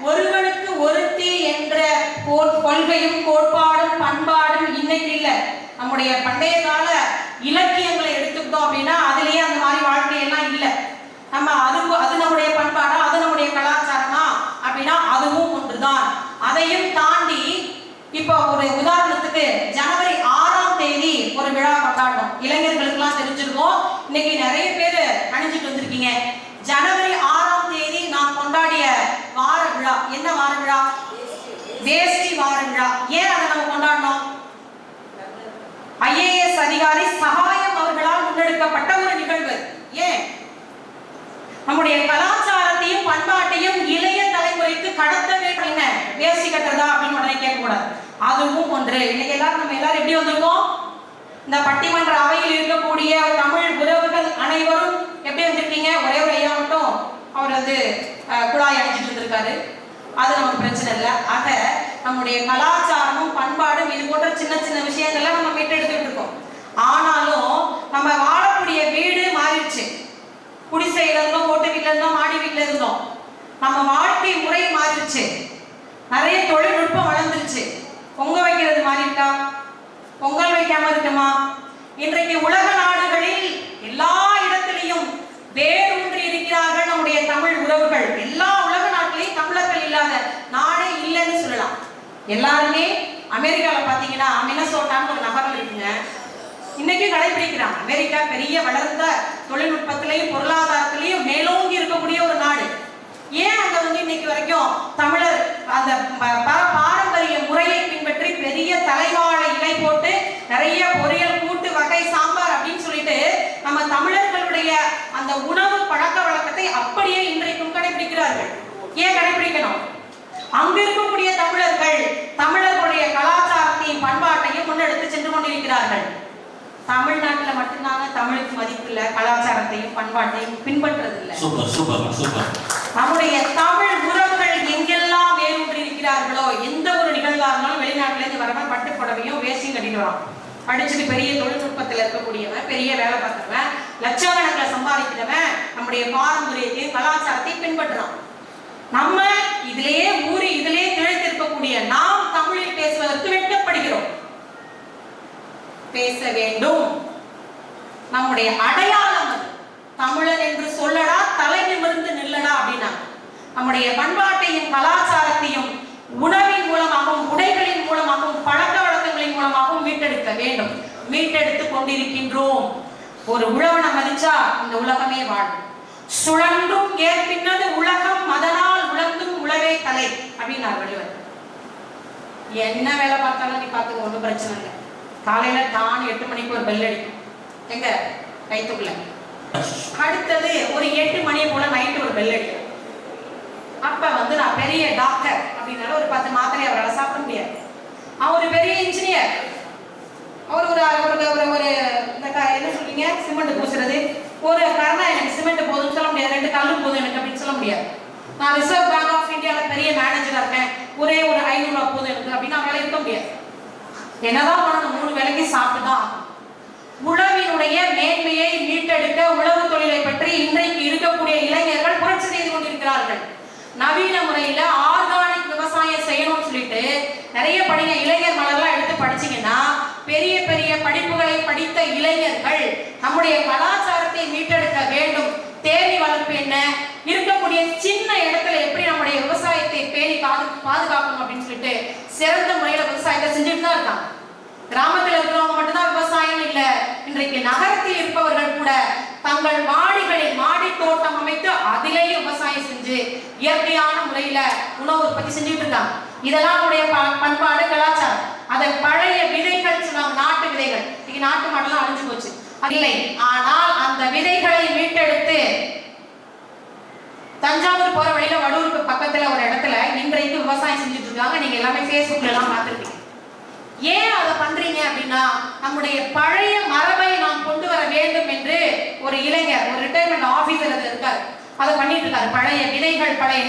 ஒருவனுக்கு ஒருத்தி என்ற கொள்கையும் கோட்பாடும் பண்பாடும் இன்னைக்கு இல்லை. நம்முடைய பண்டைய கால இலக்கியங்களை எடுத்துக்கிட்டோம் அப்படின்னா அதுலயே அந்த மாதிரி வாழ்க்கையெல்லாம் இல்லை. நம்ம அது நம்முடைய பண்பாடா, அது நம்முடைய கலாச்சாரமா அப்படின்னா அதுவும் ஒன்றுதான். அதையும் தாண்டி இப்போ ஒரு உதாரணத்துக்கு ஜனவரி 6ஆம் தேதி ஒரு விழா கொண்டாடணும். இளைஞர்களுக்கு எல்லாம் தெரிஞ்சிருக்கோம். இன்னைக்கு நிறைய பேர் அணிஞ்சிட்டு வந்திருக்கீங்க. ஜனவரி 6ஆம் தேதி நாம் கொண்டாடிய வார விழா என்ன வார விழா? வேஷ்டி வார விழா. ஏன் அதை நம்ம கொண்டாடணும்? IAS அதிகாரி சகாயம் அவர்களால் முன்னெடுக்கப்பட்ட ஒரு நிகழ்வு. ஏன்? நம்முடைய கலாச்சாரத்தையும் பண்பாட்டையும் இளைய தலைமுறைக்கு கடத்த வேண்டும். என்ன வேஷ்டி கட்டுறதா அப்படின்னு உடனே கேட்கக்கூடாது. அதுவும் ஒன்று. இன்னைக்கு நம்ம எல்லாரும் எப்படி வந்திருக்கோம்? இந்த பட்டிமன்ற அவையில் இருக்கக்கூடிய தமிழ் உறவுகள் அனைவரும் எப்படி வந்திருக்கீங்க? ஒரே ஒரு ஐயா மட்டும் அவர் குழாய் அடிச்சுட்டு இருந்திருக்காரு. அது நமக்கு பிரச்சனை இல்லை. ஆக நம்முடைய கலாச்சாரமும் பண்பாடும் இது போன்ற சின்ன சின்ன விஷயங்கள்ல நம்ம மீட்டெடுத்துட்டு இருக்கோம். ஆனாலும் நம்ம வாழக்கூடிய வீடு மாறிடுச்சு. குடிசையில இருந்தோம், ஓட்டு வீட்டுல இருந்தோம், மாடி வீட்டுல இருந்தோம். நம்ம வாழ்க்கை முறை மாறிடுச்சு. நிறைய தொழில்நுட்பம் வளர்ந்துருச்சு. பொங்க வைக்கிறது மாறிட்டா, பொங்கல் வைக்காம இருக்குமா? இன்றைக்கு உலக நாடுகளில் எல்லா இடத்திலையும் வேரூன்றி இருக்கிறார்கள் நம்முடைய தமிழ் உறவுகள். எல்லா உலக நாட்டிலையும் தமிழர்கள் இல்லாத நாடே இல்லைன்னு சொல்லலாம். எல்லாருமே அமெரிக்காவில் பார்த்தீங்கன்னா மினசோட்டான்னு ஒரு நகரம் இருக்குங்க, இன்னைக்கு கடைபிடிக்கிறாங்க. அமெரிக்கா பெரிய வளர்ந்த தொழில்நுட்பத்திலையும் பொருளாதாரத்திலையும் மேலோங்கி இருக்கக்கூடிய ஒரு நாடு. ஏன் அங்க இன்னைக்கு வரைக்கும் தமிழர் அந்த பாரம்பரிய முறையை பின்பற்றி பெரிய தலைவாழை இலை போட்டு நிறைய பொரியல் கூட்டு வகை சாம்பார் அப்படின்னு சொல்லிட்டு நம்ம தமிழர்களுடைய அந்த உணவு பழக்க வழக்கத்தை அப்படியே இன்றைக்கும் கடைபிடிக்கிறார்கள். ஏன் கடைபிடிக்கணும்? அங்க இருக்கக்கூடிய தமிழர்கள் தமிழர்களுடைய கலாச்சாரத்தையும் பண்பாட்டையும் முன்னெடுத்து சென்று கொண்டிருக்கிறார்கள். தமிழ்நாட்டில் மட்டும்தாங்க தமிழுக்கு மதிப்பு இல்லை, கலாச்சாரத்தையும் பண்பாட்டையும் பின்பற்றது இல்லை. நம்முடைய தமிழ் உறவுகள் எங்கெல்லாம் வேரூன்றி இருக்கிறார்களோ, எந்த ஒரு நிகழ்வாக இருந்தாலும் வெளிநாட்டில இருந்து வரவன் பட்டு புடவையும் வேஷ்டியும் கட்டிட்டு வரான். படிச்சுட்டு பெரிய தொழில்நுட்பத்தில் இருக்கக்கூடியவன், பெரிய வேலை பார்க்கிறவன், லட்சக்கணக்கில் சம்பாதிக்கிறவன் நம்முடைய பாரம்பரியத்தையும் கலாச்சாரத்தையும் பின்பற்றுறான். நம்ம இதிலேயே ஊறி இதிலே திளைத்திருக்கக்கூடிய நாம் தமிழில் பேசுவதற்கு வெட்கப்படுகிறோம். பேச வேண்டும். நம்முடைய அடையாளம் அது. தமிழன் என்று சொல்லடா, தலை நிமிர்ந்து நில்லடா அப்படின்னா நம்முடைய பண்பாட்டையும் கலாச்சாரத்தையும் உணவின் மூலமாகவும் உடைகளின் மூலமாகவும் பழக்க வழக்கங்களின் மூலமாகவும் மீட்டெடுக்க வேண்டும். மீட்டெடுத்து கொண்டிருக்கின்றோம். ஒரு உழவனை மதிச்சா இந்த உலகமே வாழும். சுழன்றும் ஏற்பின்னது உலகம், அதனால் உழந்தும் உழவே தலை அப்படின்னார் வள்ளுவர். என்ன வேலை பார்த்தாலும் நீ பார்த்துக்க, ஒன்றும் பிரச்சனை இல்லை. காலையில தான் 8 மணிக்கு ஒரு பெல் அடிக்கும் எங்க கைத்துக்குள்ள. அடுத்தது ஒரு 8 மணி போல நைட்டு ஒரு பெல் அடிக்கும். அப்ப நான் பெரிய டாக்டர் அப்படின்னால ஒரு 10 மாத்திரை அவரால் சாப்பிட முடியாது. அவர் ஒரு பெரிய இன்ஜினியர். அவர் ஒரு என்ன சொல்றீங்க, சிமெண்ட் பூசுறது, ஒரு கரணா எனக்கு சிமெண்ட் போதும்னு சொல்ல முடியாது, 2 கல்லு போதும் எனக்கு அப்படின்னு சொல்ல முடியாது. நான் ரிசர்வ் பேங்க் ஆஃப் இந்தியாவில் பெரிய மேனேஜரா இருக்கேன், ஒரே ஒரு 500 ரூபா போதும் எனக்கு அப்படின்னு அவரால் இருக்க முடியாது. என்னதான் பண்ணணும், 3 வேளைக்கு சாப்பிட்டுதான். உழவினுடைய மேன்மையை மீட்டெடுக்க உழவு தொழிலை பற்றி இன்றைக்கு இருக்கக்கூடிய இளைஞர்கள் புரட்சி செய்து கொண்டிருக்கிறார்கள். நவீன முறையில ஆர்கானிக் விவசாயம் செய்யணும்னு சொல்லிட்டு நிறைய படிங்க. இளைஞர் மலர்லாம் எடுத்து படிச்சீங்கன்னா பெரிய பெரிய படிப்புகளை படித்த இளைஞர்கள் நம்முடைய கலாச்சாரத்தை மீட்டெடுக்க வேண்டும். தேனி வளர்ப்பு என்ன, இருக்கக்கூடிய சின்ன இடத்துல எப்படி நம்முடைய விவசாயத்தை பேணி பாதுகாக்கணும் அப்படின்னு சொல்லிட்டு சிறந்த முறையில விவசாயத்தை செஞ்சுட்டு தான் இருக்காங்க. கிராமத்தில் இருக்கிறவங்க மட்டும்தான் விவசாயம் இல்லை, இன்றைக்கு நகரத்தில் இருப்பவர்கள் கூட தங்கள் மாடிகளில் மாடி தோட்டம் அமைத்து அதிலேயே விவசாயம் செஞ்சு இயற்கையான முறையில உணவு உற்பத்தி செஞ்சுட்டு இருக்காங்க. இதெல்லாம் நம்முடைய பண்பாடு கலாச்சாரம். அதை பழைய விதைகள் சொல்லுவாங்க, நாட்டு விதைகள். இன்னைக்கு நாட்டு மாடெல்லாம் அழிஞ்சு போச்சு, அது இல்லை. ஆனால் அந்த விதைகளை மீட்டெடுத்து தஞ்சாவூர் போற வழியில வடூருக்கு பக்கத்துல ஒரு இடத்துல இன்றைக்கு விவசாயம் செஞ்சுட்டு இருக்காங்க. நீங்க எல்லாமே Facebookல எல்லாம் பார்த்திருப்பீங்க. ஏன் அதை பண்றீங்க அப்படின்னா, நம்முடைய பழைய மரபை நாம் கொண்டு வர வேண்டும் என்று ஒரு இளைஞர், ஒரு ரிட்டையர்மெண்ட் ஆபீசர் இருக்காரு, அதை பண்ணிட்டு இருக்காரு. பழைய விதைகள், பழைய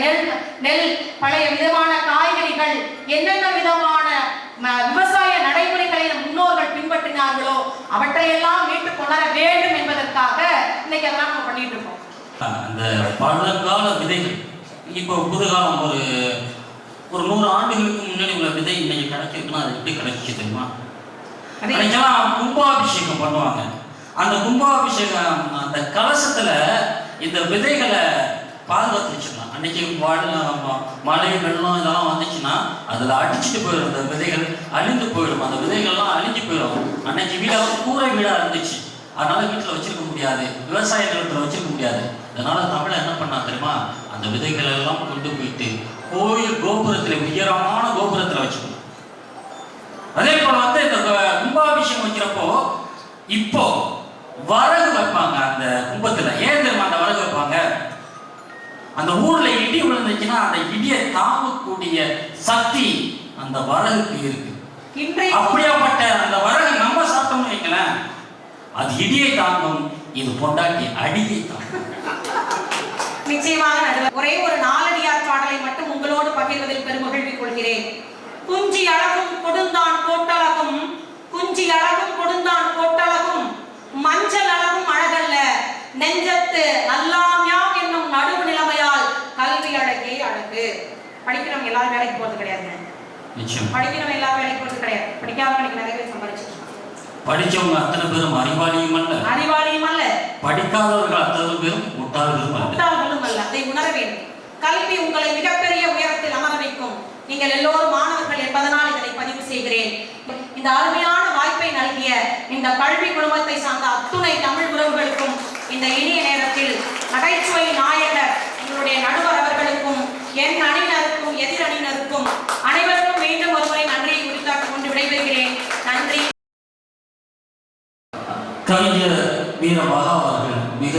நெல், பழைய விதமான காய்கறிகள், என்னென்ன விதமான விவசாய நடைமுறைகளை நம் முன்னோர்கள் பின்பற்றினார்களோ அவற்றையெல்லாம் மீட்டு கொணர வேண்டும் என்பதற்காக இன்னைக்கு அதெல்லாம் நம்ம பண்ணிட்டு இருக்கோம். அந்த பழங்கால விதைகள் இப்போ புதுகாலம் ஒரு 100 ஆண்டுகளுக்கு முன்னாடி உள்ள விதை இன்னைக்கு கிடைக்குதுன்னா அது எப்படி கிடைச்சிச்சு தெரியுமா? அன்னைக்கெல்லாம் கும்பாபிஷேகம் பண்ணுவாங்க. அந்த கும்பாபிஷேகம் அந்த கலசத்துல இந்த விதைகளை பாதுகாத்து வச்சிடலாம். அன்னைக்கு மழை வெள்ளம் இதெல்லாம் வந்துச்சுன்னா அதில் அடிச்சுட்டு போயிடும், அந்த விதைகள் அழிந்து போயிடும், அந்த விதைகள்லாம் அழிஞ்சு போயிடும். அன்னைக்கு வீடாக கூரை வீடாக இருந்துச்சு, அதனால வீட்டில் வச்சிருக்க முடியாது, விவசாய நிலத்தில் வச்சிருக்க முடியாது. அதனால தமிழை என்ன பண்ணா தெரியுமா, அந்த விதைகள் எல்லாம் கொண்டு போயிட்டு கோயில் கோபுரத்தில், உயரமான கோபுரத்தில் வச்சுக்கணும். அதே போல இந்த கும்பாபிஷேகம் வைக்கிறப்போ இப்போ வரகு வைப்பாங்க அந்த கும்பத்துல. ஏன் தெரியுமா அந்த வரகு வைப்பாங்க? அந்த ஊர்ல இடி விழுந்துச்சுன்னா அந்த இடியை தாங்கக்கூடிய சக்தி அந்த வரகுக்கு இருக்கு. அப்படியாப்பட்ட அந்த வரகு நம்ம சாப்பிட்டோம்னு வைங்களேன், அது இடியை தாங்கும், இது பொண்டாட்டி அடியை தாங்கும். நிச்சயமாக ஒரே ஒரு நாலடியார் பாடலை மட்டும் உங்களோடு பகிர்வதில் பெருமகிழ்ச்சி கொள்கிறேன். குஞ்சி அழகும் கொடுந்தான் கோட்டழகும், குஞ்சி அழகும் கொடுந்தான் கோட்டழகும், மஞ்சள் அழகும் அழகல்ல, நெஞ்சத்து நல்லாம் யாம் என்னும் நடுவு நிலைமையால் கல்வி அழகே அழகு. படிக்கிறவங்க எல்லாரும் வேலைக்கு போறது கிடையாதுங்க. படிக்கிறவங்க எல்லாரும் வேலைக்கு போறது கிடையாது. படிக்காதவங்க நிறைய பேர் சம்பாதிச்சிருக்காங்க. படிச்சவங்க அத்தனை பேரும் அறிவாளியும் அல்ல, படிக்காதவர்கள் அத்தனை பேரும் முட்டாள்களும் அல்ல. அதை உணர வேண்டும். கல்வி உங்களை மிகப்பெரிய உயரத்தில் அமர வைக்கும். நீங்கள் எல்லோரும் மாணவர்கள் என்பதனால் இதனை பதிவு செய்கிறேன். இந்த அருமையான வாய்ப்பை நல்கிய இந்த கல்வி குழுமத்தை சார்ந்த அத்துணை தமிழ் உறவுகளுக்கும் இந்த இனிய நேரத்தில் நகைச்சுவை நாயகர் எங்களுடைய நடுவர் அவர்களுக்கும், என் அணியினருக்கும் எதிர் அணியினருக்கும் அனைவருக்கும் மீண்டும் ஒருமுறை நன்றியை உரித்தாக்கிக் கொண்டு விடைபெறுகிறேன். நன்றி. கவிஞர் வீர மகா அவர்கள் மிக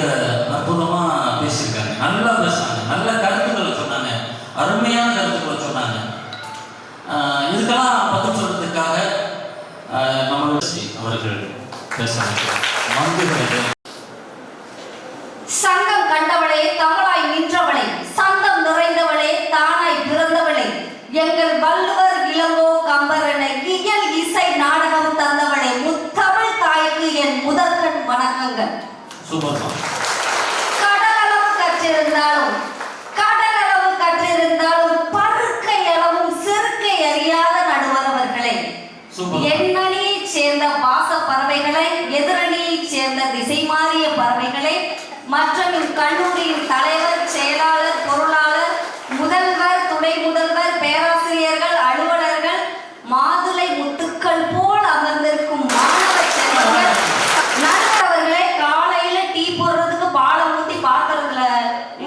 அற்புதமா பேசியிருக்காங்க, நல்லா பேசினாங்க, நல்ல கருத்துக்களை சொன்னாங்க, அருமையான கருத்துக்களை சொன்னாங்க. இதுக்கெல்லாம் பதில் சொல்றதுக்காக அவர்கள் பேசுறாங்க. சங்கம் கண்டவளே, தமிழாய் நின்றவளே, சங்கம் நிறைந்தவளே, தானாய் பிறந்தவளே, எங்கள் வள்ளுவர் இளங்கோ கம்பர் என இயல் இசை நாடகம் தந்தவளே, முத்தமிழ் தாய்க்கு என் முதற்கண் வணக்கங்கள். கடலளவு கற்றிருந்தாலும் பருக்கை அளவும் செருக்கை அறியாத நடுவரவர்களை, எண்ணணியைச் சேர்ந்த பாச பறவைகளை, எதிரணியைச் சேர்ந்த திசை மாறிய பறவைகளை, மற்றும் இக்கல்லூரியின் தலைவர், செயலாளர், பொருளாளர், முதல்வர், துணை முதல்வர், பேராசிரியர்கள், அலுவலர்கள், மாதுளை முத்துக்கள் போல் அமர்ந்திருக்கும் மாணவ செல்வங்கள், நடுவர்களே, காலையில டீ போடுறதுக்கு பாலை ஊத்தி பாத்திரத்துல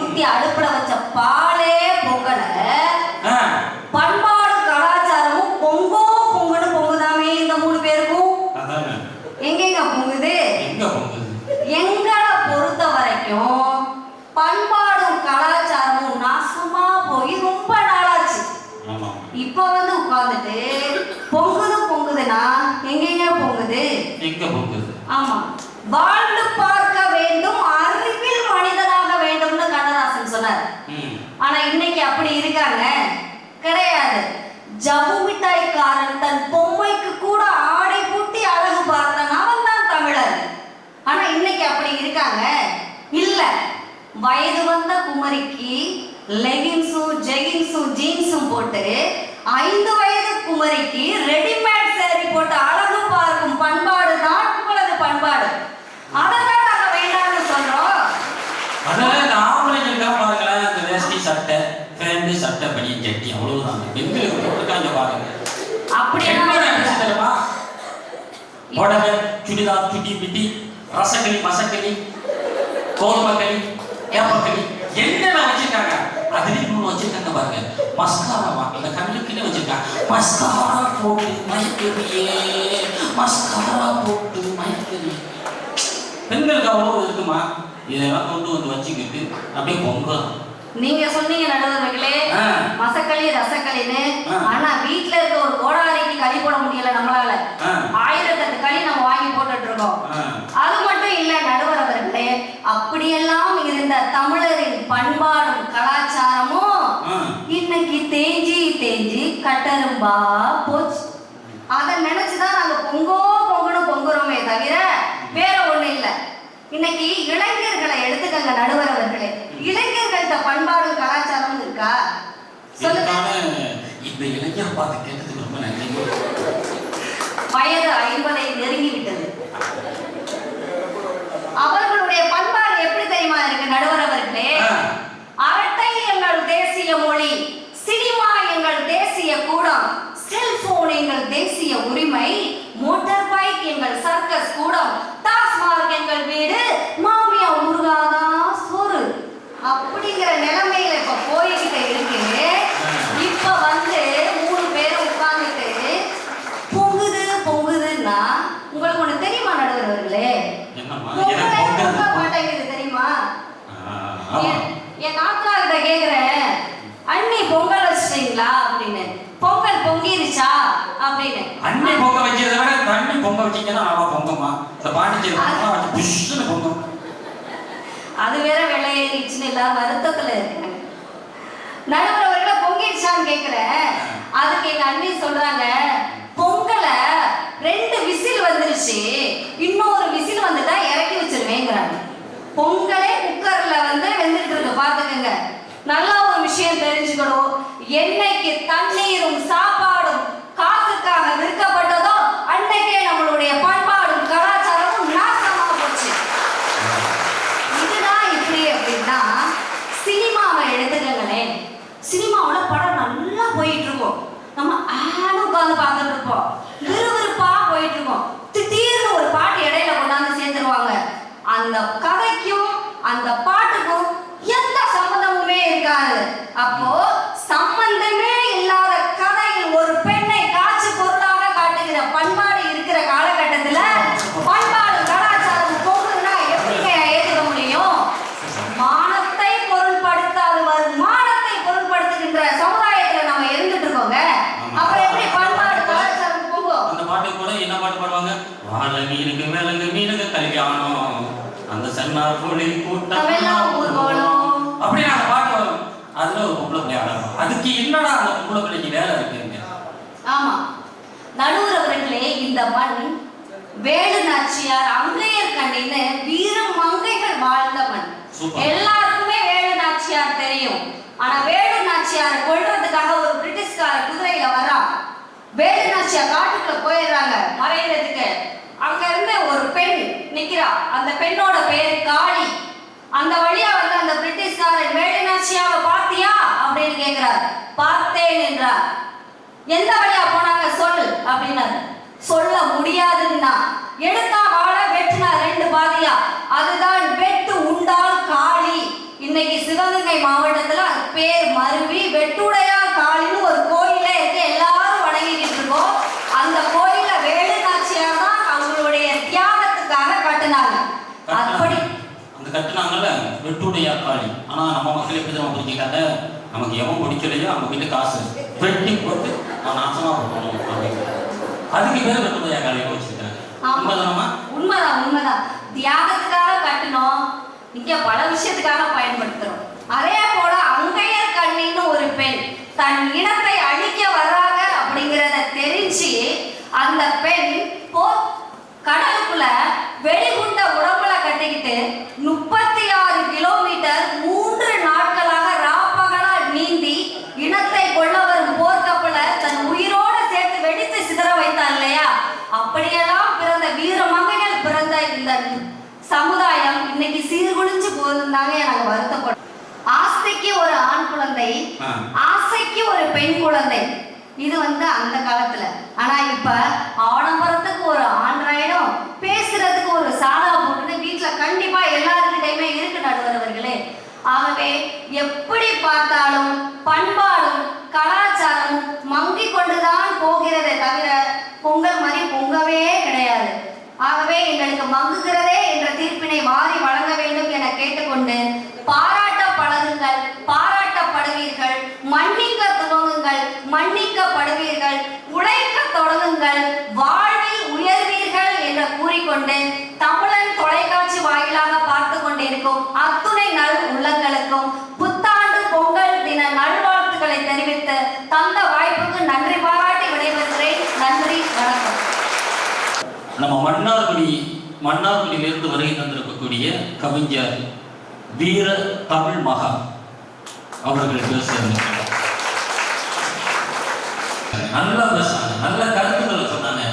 ஊத்தி அடுப்புல வச்ச பாலே பொங்கல, பண்பாடு கலாச்சாரமும் பொங்குன்னு பொங்குதாமே இந்த 3 பேருக்கும். எங்கெங்க பொங்குது? எங்களை பொறுத்த வரைக்கும் பண்பாடும் கலாச்சாரமும் நாசமா போய் ரொம்ப நாளாச்சு. இப்ப உட்கார்ந்துட்டு பொங்குதுன்னா எங்கெங்க பொங்குது? ஆமா, வாழ்ந்து பார்க்க வேண்டும், அறிவில் மனிதனாக வேண்டும்னு கண்ணதாசன் சொன்னார். ஆனா இன்னைக்கு அப்படி இருக்காங்க கிடையாது. ஜவு மிட்டாய்க்காரன் தன் பொம்மைக்கு கூட ஆடை பூட்டி அழகு பார்த்தான், அவன் தான் தமிழர். ஆனா இன்னைக்கு அப்படி இருக்காங்க இல்ல. வயது வந்த குமரிக்கு லெகின்ஸும் ஜெகின்ஸும் ஜீன்ஸும் போட்டு 5 வயது குமரிக்கு ரெடிமேட் சேரி போட்டு அழகு பார்க்கும் பண்பாடு தான் உங்களது பண்பாடு. அதெல்லாம் நாங்க வேண்டாம்னு சொல்றோம். அதெல்லாம் ஆம்பளைங்களுக்காக பாருங்களேன், இந்த வேஷ்டி சட்டை, பேண்ட், சட்டை, பனியன், ஜட்டி, அவ்வளவுதான். பெண்களுக்கு போட்டுக்காங்க பாருங்க. அப்படி தெரியுமா? புடவை சுடிதார் சுட்டி பிட்டி ரசக்களி மசக்களி கோதுமக்களி ஏப்பக்களி என்னென்ன வச்சிருக்காங்க. அதுலயும் இன்னொன்று வச்சிருக்காங்க பாருங்க, மஸ்காராவா. இந்த கண்ணுக்குன்னு வச்சிருக்காங்க. மஸ்காரா போட்டு மயக்கறியே, மஸ்காரா போட்டு மயக்கறியே. பெண்களுக்கு அவ்வளோ இருக்குமா? இதெல்லாம் கொண்டு வந்து வச்சுக்கிட்டு அப்படியே பொங்கலாம். நீங்க சொன்னீங்க நடுவர்களே மசக்களி ரசக்களின்னு. ஆனா வீட்டுல இருக்க ஒரு கோடாரிக்கு களி போட முடியல நம்மளால. 1008 களி நம்ம வாங்கி போட்டுட்டு இருக்கோம். அது மட்டும் இல்ல நடுவர் அவர்களே, அப்படியெல்லாம் இருந்த தமிழரின் பண்பாடும் கலாச்சாரமும் இன்னைக்கு தேஞ்சி தேஞ்சி கட்டரும்பா போச்சு. அதை நினைச்சுதான் நாங்க பொங்கணும் பொங்குறோமே தவிர வேற ஒண்ணு இல்லை. இன்னைக்கு இளைஞர்களை எடுத்துக்கங்க நடுவர் அவர்களே, இளைஞர்கள்ட்ட பண்பாடும் கலாச்சாரம் இருக்கா சொல்லுங்க. இந்த இளைஞர் பார்த்து கேட்டதுக்கு ரொம்ப நன்றி. வயது 50 நெருங்கி விட்டது. அவர்களுடைய பண்பாடு எப்படி தெரியுமா இருக்கு நடுவர் அவர்களே? அரட்டை எங்கள் தேசிய மொழி, சினிமா எங்கள் தேசிய கூடம், செல்போன் எங்கள் தேசிய உரிமை, மோட்டார் பைக் எங்கள் சர்க்கஸ் கூடம், டாஸ்மார்க் எங்கள் வீடு, மாமியா முருகாதா சோறு அப்படிங்கிற நிலைமையில இப்ப போய்கிட்ட இருக்கு. இப்ப வந்து 3 பேரும் உட்கார்ந்துட்டு பொங்குதுன்னா உங்களுக்கு ஒண்ணு தெரியுமா நடுவர்களே? பொங்க மாட்டேங்குது தெரியுமா? என் நாத்தனார்கிட்ட கேக்குறேன், அண்ணி பொங்கல் வச்சிட்டீங்களா அப்படின்னு. பொங்கல் பொங்கிருச்சா அப்படின்னு. அண்ணி பொங்க வச்சதை விட தண்ணி பொங்க வச்சீங்கன்னா அவன் பொங்கம்மா. இந்த பாண்டிச்சேரி புஷ்னு பொங்கும். அது வேற வெள்ளையேறிச்சுன்னு எல்லாரும் வருத்தத்துல இருக்காங்க. நடுவர்கள பொங்கிருச்சான்னு கேக்குறேன். அதுக்கு எங்க அண்ணி சொல்றாங்க, பொங்கலை 2 விசில் வந்துருச்சு, இன்னொரு விசில் வந்துட்டா இறக்கி வச்சிருவேங்கிறாங்க. பொங்கலே குக்கர்ல வந்து வெந்துட்டு இருக்கு பாத்துக்கங்க. நல்ல ஒரு விஷயம் தெரிஞ்சுக்கணும். என்னைக்கு தண்ணீரும் சாப்பாடும் காசுக்காக விற்கப்பட்டதோ அன்னைக்கே நம்மளுடைய பண்பாடும் கலாச்சாரமும் நாசமா போச்சு. இதுதான் இப்படி அப்படின்னா சினிமாவை எடுத்துக்கங்களேன். சினிமாவோட படம் நல்லா போயிட்டு இருக்கும், நம்ம உட்காந்து பார்த்துட்டு இருப்போம், விறுவிறுப்பா போயிட்டு இருக்கோம். திடீர்னு ஒரு பாட்டு இடையில கொண்டாந்து சேர்த்துருவாங்க. அந்த கதைக்கும் அந்த பாட்டுக்கும் எந்த சம்பந்தமுமே இருக்காது. அப்போ சம்பந்தமே இல்லாத கதையில் ஒரு பெண்ணை காட்சி பொருளாக காட்டுகிற பண்பாடு இருக்கிற காலகட்டத்துல பண்பாடு கலாச்சாரம் போகுதுன்னா எப்படிங்க ஏற்றுக்க முடியும்? மானத்தை பொருள்படுத்தாது வரும் மானத்தை பொருள்படுத்துகின்ற சமுதாயத்துல நம்ம இருந்துட்டு இருக்கோங்க. அப்புறம் எப்படி பண்பாடு கலாச்சாரம் போகும்? அந்த பாட்டு கூட என்ன பாட்டு பாடுவாங்க? வாழ மீனுக்கு மேலங்க மீனுக்கு கல்யாணம், அந்த சன்னார் கோழி கூட்டம் அப்படின்னு அந்த பாட்டு வரும். அதுல ஒரு பொம்பளை பிள்ளை ஆடணும். அதுக்கு என்னடா அந்த பொம்பளை பிள்ளைக்கு வேலை இருக்குங்க? ஆமா நடுவர் அவர்களே, இந்த மண் வேலு நாச்சியார் அங்கையர் கண்ணின்னு வீர மங்கைகள் வாழ்ந்த மண். எல்லாருக்குமே வேலு நாச்சியார் தெரியும். ஆனா வேலு நாச்சியாரை கொல்றதுக்காக ஒரு பிரிட்டிஷ்கார குதிரையில வர்றா. வேலு நாச்சியார் காட்டுக்குள்ள போயிடுறாங்க மறைகிறதுக்கு. அங்க இருந்து ஒரு பெண் நிக்கிறா. அந்த பெண்ணோட பேரு காளி. அந்த வழியா வந்து அந்த பிரிட்டிஷ்காரன் வேலு நாச்சியாவை பார்த்தியா அப்படின்னு கேக்குறாரு. பார்த்தேன் என்றார். எந்த வழியா போனாங்க சொல் அப்படின்னாரு. சொல்ல முடியாதுன்னா எடுத்தா வாழ வெட்டினா 2 பாதியா. அதுதான் வெட்டு உண்டால் காளி. இன்னைக்கு சிவகங்கை மாவட்டத்துல பேர் மருவி வெட்டுடையா காளின்னு ஒரு கோயிலே இருக்கு. எல்லாரும் வணங்கிட்டு இருக்கோம். அந்த கோயில வேலு நாச்சியார் தான் அவங்களுடைய தியாகத்துக்காக கட்டினாங்க. அப்படி அந்த கட்டினாங்கல்ல வெட்டுடையா காளி. ஆனா நம்ம மக்கள் எப்படி நம்ம புரிஞ்சுக்கிட்டாங்க? நமக்கு எவன் பிடிக்கலையோ அவங்க கிட்ட காசு வெட்டி போட்டு அவன் நாசமா போகணும் அப்படின்னு. அதுக்கு பேர் வெட்டுடையா காளியை வச்சிருக்காங்க. உண்மைதானமா? உண்மைதான். தியாகத்துக்காக கட்டணும், இங்க பல விஷயத்துக்காக பயன்படுத்துறோம். அதே போல அங்கையர் கண்ணின்னு ஒரு பெண் தன் இனத்தை அழிக்க வர்றாங்க அப்படிங்கிறத தெரிஞ்சு அந்த பெண் கடலுக்குள்ள வெடிகுண்ட உடம்புல கட்டிக்கிட்டு 36 கிலோமீட்டர் 3 நாட்களாக ராப்பகலா நீந்தி இனத்தை கொள்ள வரும் போர்க்கப்பல தன் உயிரோட சேர்த்து வெடித்து சிதற வைத்தார் இல்லையா? அப்படியெல்லாம் பிறந்த வீர மங்கைகள் பிறந்த இந்த சமுதாயம் இன்னைக்கு சீர்குலைஞ்சு போகுதுன்னாங்க எனக்கு வருத்தப்படும். ஆசைக்கு ஒரு ஆண் குழந்தை, ஆசைக்கு ஒரு பெண் குழந்தை, இது வந்து அந்த காலத்துல. ஆனா இப்ப ஆடம்பரத்துக்கு ஒரு ஆண்ட்ராய்டு கொண்டு தமிழன் தொலைக்காட்சி வாயிலாக பார்த்து கொண்டிருக்கும் அத்துணை நல் உள்ளங்களுக்கும் புத்தாண்டு பொங்கல் தின நல்வாழ்த்துக்களை தெரிவித்து தந்த வாய்ப்புக்கு நன்றி பாராட்டி விடைபெறுகிறேன். நன்றி, வணக்கம். நம்ம மன்னார்குடியிலிருந்து வருகை தந்திருக்கக்கூடிய கவிஞர் வீர தமிழ் மகா அவர்கள் பேசுறாங்க. நல்லா பேசுறாங்க, நல்ல கருத்துக்களை சொன்னாங்க,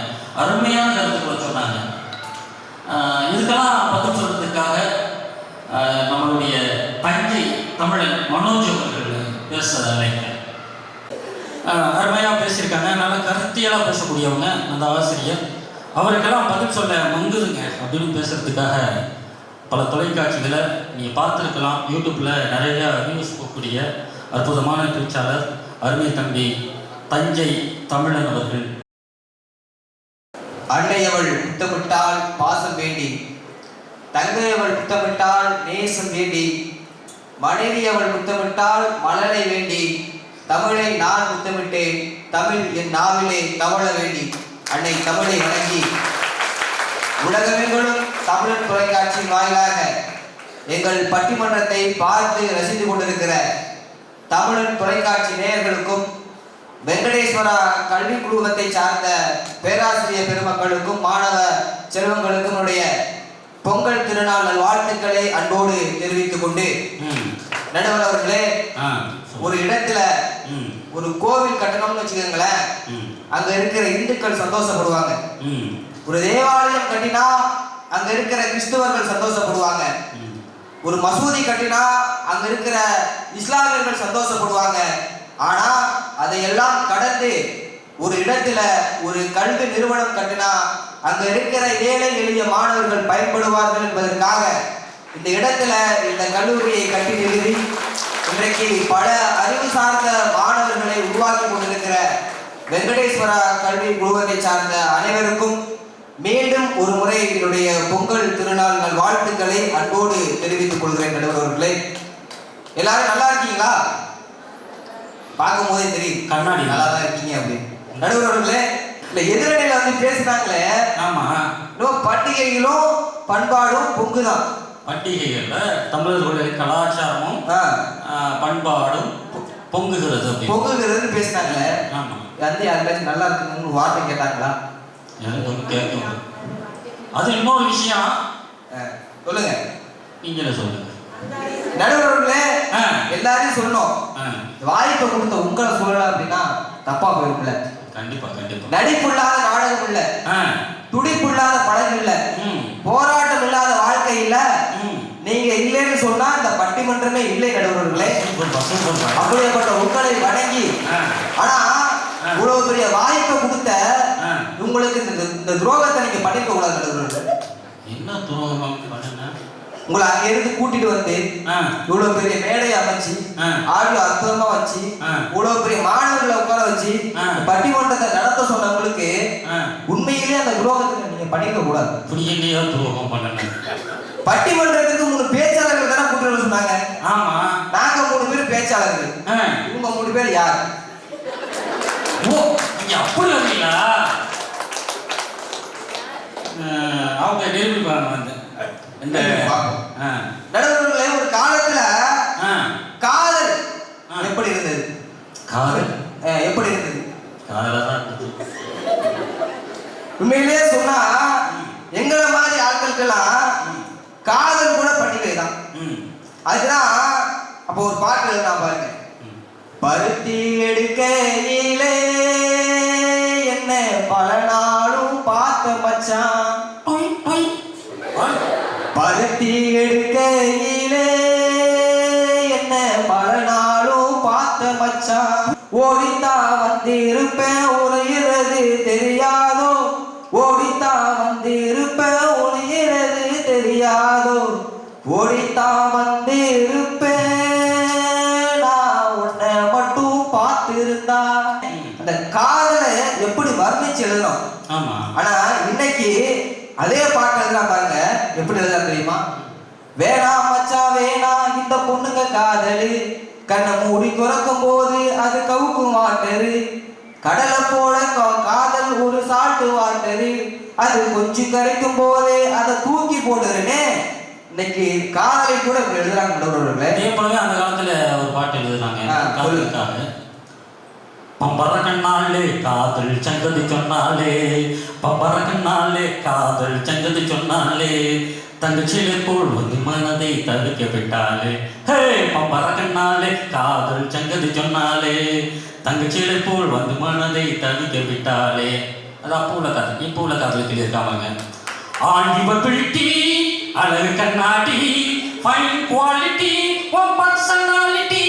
அருமையான கருத்துக்களை சொன்னாங்க. இதுக்கெல்லாம் பதில் சொல்றதுக்காக நம்மளுடைய தஞ்சை தமிழன் மனோஜ் அவர்கள் பேச அழைக்கிறேன். அருமையாக பேசியிருக்காங்க, நல்ல கருத்தியெல்லாம் பேசக்கூடியவங்க அந்த ஆசிரியர். அவருக்கெல்லாம் பதில் சொல்ல மங்குதுங்க அப்படின்னு பேசுறதுக்காக பல தொலைக்காட்சிகளை நீங்கள் பார்த்துருக்கலாம். யூடியூப்பில் நிறைய நியூஸ் போகக்கூடிய அற்புதமான பேச்சாளர் அருமை தம்பி தஞ்சை தமிழன் அவர்கள். அன்னையவள் முத்தமிட்டால் பாசம் வேண்டி, தங்கையவள் முத்தமிட்டால் நேசம் வேண்டி, மனைவியவள் முத்தமிட்டால் மலரை வேண்டி, தமிழை நான் முத்தமிட்டேன், தமிழ் என் நாவிலே தவழ வேண்டி, அன்னை தமிழை வணங்கி உலகமெங்கிலும் தமிழன் தொலைக்காட்சி வாயிலாக எங்கள் பட்டிமன்றத்தை பார்த்து ரசித்து கொண்டிருக்கிற தமிழன் தொலைக்காட்சி நேயர்களுக்கும் வெங்கடேஸ்வரா கல்வி குழுமத்தை சார்ந்த பேராசிரியர் பெருமக்களுக்கும் மாணவ செல்வங்களுக்கும் என்னுடைய பொங்கல் திருநாள் நல்வாழ்த்துக்களை அன்போடு தெரிவித்துக் கொண்டு, நடுவர் அவர்களே, ஒரு இடத்துல ஒரு கோவில் கட்டணும்னு வச்சுக்கோங்களேன், அங்க இருக்கிற இந்துக்கள் சந்தோஷப்படுவாங்க. ஒரு தேவாலயம் கட்டினா அங்க இருக்கிற கிறிஸ்துவர்கள் சந்தோஷப்படுவாங்க. ஒரு மசூதி கட்டினா அங்க இருக்கிற இஸ்லாமியர்கள் சந்தோஷப்படுவாங்க. ஆனா அதையெல்லாம் கடந்து ஒரு இடத்துல ஒரு கல்வி நிறுவனம் கட்டினா அங்க இருக்கிற ஏழை எளிய மாணவர்கள் பயன்படுவார்கள் என்பதற்காக இந்த இடத்துல இந்த கல்லூரியை கட்டி நிறுவி இன்றைக்கு பல அறிவு சார்ந்த மாணவர்களை உருவாக்கி கொண்டிருக்கிற வெங்கடேஸ்வரா கல்வி குழுமத்தை சார்ந்த அனைவருக்கும் மீண்டும் ஒரு முறை என்னுடைய பொங்கல் திருநாள் நல்வாழ்த்துக்களை அன்போடு தெரிவித்துக் கொள்கிறேன். நடுவர் அவர்களே, எல்லாரும் நல்லா இருக்கீங்களா? பார்க்கும் போதே தெரியும் கண்ணாடி நல்லா தான் இருக்கீங்க அப்படின்னு. நடுவர் அவர்களே, இல்ல எதிரணியில வந்து பேசினாங்களே, ஆமா, பண்டிகைகளும் பண்பாடும் பொங்குதான். பண்டிகைகள்ல தமிழர்களுடைய கலாச்சாரமும் பண்பாடும் பொங்குகிறது பேசினாங்களே. ஆமா, வந்து யாருக்காச்சும் நல்லா இருக்குன்னு வார்த்தை கேட்டாங்களா? எனக்கு ஒன்று கேட்கும். அது இன்னொரு விஷயம். சொல்லுங்க, நீங்களே சொல்லுங்க. நடுவர்களே, எல்லாரையும் சொல்லணும். வாய்ப்பை கொடுத்த உங்களை சொல்லலாம் அப்படின்னா தப்பா போயிருக்குல்ல. கண்டிப்பா கண்டிப்பா. நடிப்புள்ளாத நாடகம் இல்ல, துடிப்புள்ளாத படகு இல்ல, போராட்டம் இல்லாத வாழ்க்கை இல்ல. நீங்க இல்லைன்னு சொன்னா இந்த பட்டிமன்றமே இல்லை. நடுவர்களே, அப்படியேப்பட்ட உங்களை வணங்கி, ஆனா இவ்வளவு பெரிய வாய்ப்பை கொடுத்த உங்களுக்கு இந்த துரோகத்தை நீங்க பண்ணிக்க கூடாது. நடுவர்களே, என்ன துரோகம் பண்ண? உங்களை அங்க இருந்து கூட்டிட்டு வந்து இவ்வளவு பெரிய மேடையை அமைச்சு ஆடியோ அற்புதமா வச்சு இவ்வளவு பெரிய மாணவர்களை உட்கார வச்சு பட்டிமன்றத்தை நடத்த சொன்னவங்களுக்கு உண்மையிலேயே அந்த துரோகத்தை நீங்க பண்ணிக்க கூடாது. புரியலையா துரோகம் பண்ண? பட்டிமன்றத்துக்கு 3 பேச்சாளர்கள் தானே கூட்டிட்டு சொன்னாங்க. ஆமா, நாங்க 3 பேர் பேச்சாளர்கள். இவங்க 3 பேர் யார்? ஓ, நீங்க அப்படி வந்தீங்களா? அவங்க நிரூபிப்பாங்க வந்து நடுவர்களே, ஒரு காலத்துல காதல் எப்படி இருந்தது? காதல் எப்படி இருந்தது? காதலதான் உண்மையிலேயே சொன்னா எங்களை மாதிரி ஆட்களுக்கெல்லாம் காதல் கூட பண்டிகை தான். அதுதான் அப்போ ஒரு பாட்டு எழுதினா பாருங்க. பருத்தி எடுக்கையிலே என்ன பல நாளும் பார்த்த மச்சான், பருத்தி எடுக்கையிலே என்ன பல நாளும் பார்த்த மச்சான், ஓடித்தா வந்து இருப்பேன் ஒளியிறது தெரியாதோ, ஓடித்தா வந்து இருப்பேன் ஒளியிறது தெரியாதோ, ஓடித்தா வந்து இருப்பேன் நான் உன்னை மட்டும் பார்த்து இருந்தா. அந்த காதலை எப்படி வர்ணிச்சு எழுதணும். ஆனா இன்னைக்கு அதே பாட்டு எழுதுனா பாருங்க, எப்படி எழுதா தெரியுமா? வேணாம் மச்சான் வேணாம் இந்த பொண்ணுங்க காதலு, கண்ணை மூடி துறக்கும் போது அது கவுக்கும் வாட்டரு, கடலை போல காதல் ஒரு சால்ட் பாட்டு வாட்டரு அது கொஞ்சம் கரைக்கும் போதே அதை தூக்கி போட்டுருனே. இன்னைக்கு காதலை கூட இப்படி எழுதுறாங்க நடுவர்களே. அதே போலவே அந்த காலத்துல ஒரு பாட்டு எழுதுறாங்க காதலுக்காக. பம்பர கண்ணாலே காதல் சங்கதி சொன்னாலே, பம்பர கண்ணாலே காதல் சங்கதி சொன்னாலே, தங்கச்சிலை போல் வந்து மனதை தவிக்க விட்டாலே. ஹே பம்பர கண்ணாலே காதல் சங்கதி சொன்னாலே, தங்கச்சிலை போல் வந்து மனதை தவிக்க விட்டாலே. அது அப்போ உள்ள காதல். இப்போ உள்ள காதலுக்கு இருக்காமங்க. ஆண்டிவ பிரிட்டி அழகு கண்ணாடி ஃபைன் குவாலிட்டி ஒன் பர்சனாலிட்டி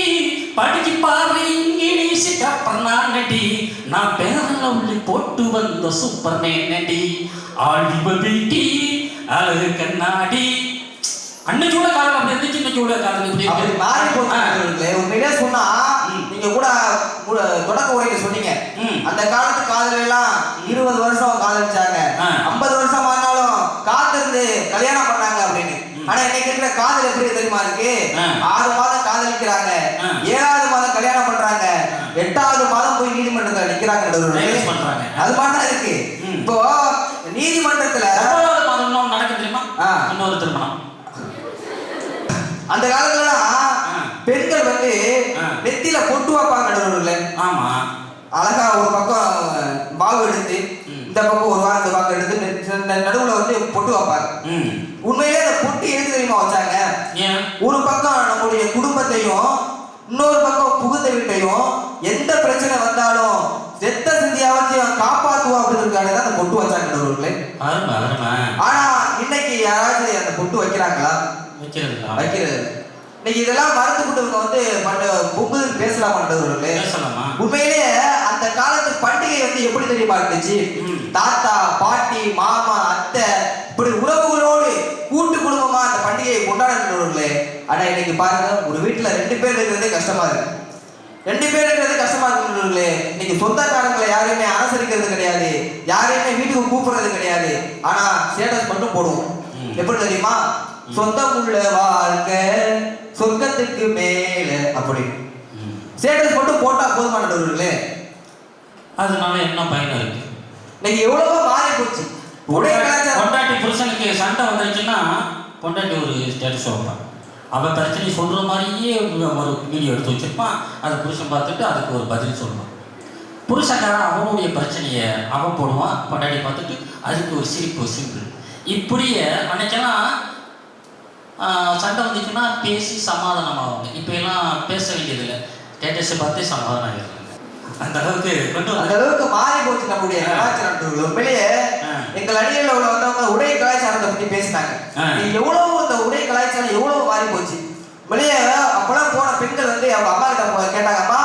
படிச்சு பாரு இங்கிலீஷ் கப்பர்னாடி நான் பேரல உள்ளி போட்டு வந்த சூப்பர் மேனடி. ஆண்டிவ பிரிட்டி அழகு கண்ணாடி. அன்னைக்கு கூட காதல் அப்படி இருந்துச்சு, இன்னைக்கு கூட காதல் இப்படி மாறி போச்சு. உண்மையிலே சொன்னா நீங்க கூட தொடக்க உரையில சொன்னீங்க, அந்த காலத்து காதல் எல்லாம் 20 வருஷம் காதலிச்சாங்க, 50 வருஷம் ஆனாலும் காத்திருந்து கல்யாணம் பண்ணாங்க அப்படின்னு. ஆனா இன்னைக்கு இருக்கிற காதல் எப்படி தெரியுமா இருக்கு? 6 மாதம் காதலிக்கிறாங்க, 7வது மாதம் கல்யாணம் பண்றாங்க, 8வது மாதம் போய் நீதிமன்றத்துல நிக்கிறாங்க. அது மாதிரி இருக்கு. இப்போ நீதிமன்றத்துல நடக்க தெரியுமா இன்னொரு திருமணம். அந்த காலத்துலலாம் பெண்கள் வந்து நெத்தியில பொட்டு வைப்பாங்க நடுவர்களே. ஆமா, அழகா ஒரு பக்கம் பாவு எடுத்து இந்த பக்கம் ஒரு வாரம் இந்த பக்கம் எடுத்து நடுவுல வந்து பொட்டு வைப்பாங்க. உண்மையிலே அந்த பொட்டு எதுக்கு தெரியுமா வச்சாங்க? ஒரு பக்கம் நம்முடைய குடும்பத்தையும் இன்னொரு பக்கம் புகுந்த வீட்டையும் எந்த பிரச்சனை வந்தாலும் செத்த சிந்தியாவத்தையும் காப்பாற்றுவோம் அப்படின்றதுக்காக தான் அந்த பொட்டு வச்சாங்க நடுவர்களே. ஆனா இன்னைக்கு யாராவது அந்த பொட்டு வைக்கிறாங்களா? வைக்கிறது. இன்னைக்கு இதெல்லாம் மறந்துவிட்டவங்க வந்து பொங்கல் பேசலாம் பண்றவர்களே. உண்மையிலேயே அந்த காலத்து பண்டிகை வந்து எப்படி தெரியுமா இருந்துச்சு? தாத்தா பாட்டி மாமா அத்தை இப்படி உறவுகளோடு கூட்டு குடும்பமா அந்த பண்டிகையை கொண்டாடுறவர்களே. ஆனா இன்னைக்கு பாருங்க, ஒரு வீட்டுல 2 பேர் இருக்கிறதே கஷ்டமா இருக்கு. 2 பேர் இருக்கிறது கஷ்டமா இருக்கிறவர்களே. இன்னைக்கு சொந்தக்காரங்களை யாரையுமே அனுசரிக்கிறது கிடையாது, யாரையுமே வீட்டுக்கு கூப்பிடுறது கிடையாது. ஆனா ஸ்டேட்டஸ் மட்டும் போடுவோம். எப்படி தெரியுமா? சொந்தம் உள்ள வாழ்க்கை சொர்க்கத்துக்கு மேல அப்படி ஸ்டேட்டஸ் மட்டும் போட்டா போதுமானவர்களே. அதனால என்ன பயன் இருக்கு? இன்னைக்கு எவ்வளவோ மாறி போச்சு. பொண்டாட்டி புருஷனுக்கு சண்டை வந்துருச்சுன்னா பொண்டாட்டி ஒரு ஸ்டேட்டஸ் வைப்பான். அவன் பிரச்சனை சொல்ற மாதிரியே ஒரு வீடியோ எடுத்து வச்சிருப்பான். அதை புருஷன் பார்த்துட்டு அதுக்கு ஒரு பதில் சொல்லுவான். புருஷக்காரன் அவனுடைய பிரச்சனையை அவன் போடுவான், பொண்டாட்டி பார்த்துட்டு அதுக்கு ஒரு சிரிப்பு சிம்பிள். இப்படியே அன்னைக்கெல்லாம் சண்டை வந்துச்சுன்னா பேசி சமாதானம் ஆகுங்க. இப்போ எல்லாம் பேச வேண்டியதில்லை, ஸ்டேட்டஸை பார்த்தே சமாதானம் ஆகிடுறாங்க. அந்த அளவுக்கு மாறி போச்சு நம்முடைய கலாச்சாரம். உண்மையிலேயே எங்கள் அணியில் வந்தவங்க உடை கலாச்சாரத்தை பற்றி பேசினாங்க. எவ்வளவு இந்த உடை கலாச்சாரம் எவ்வளவு மாறி போச்சு. வெளியே அப்பெல்லாம் போன பெண்கள் வந்து அவங்க அம்மா கிட்ட கேட்டாங்கம்மா,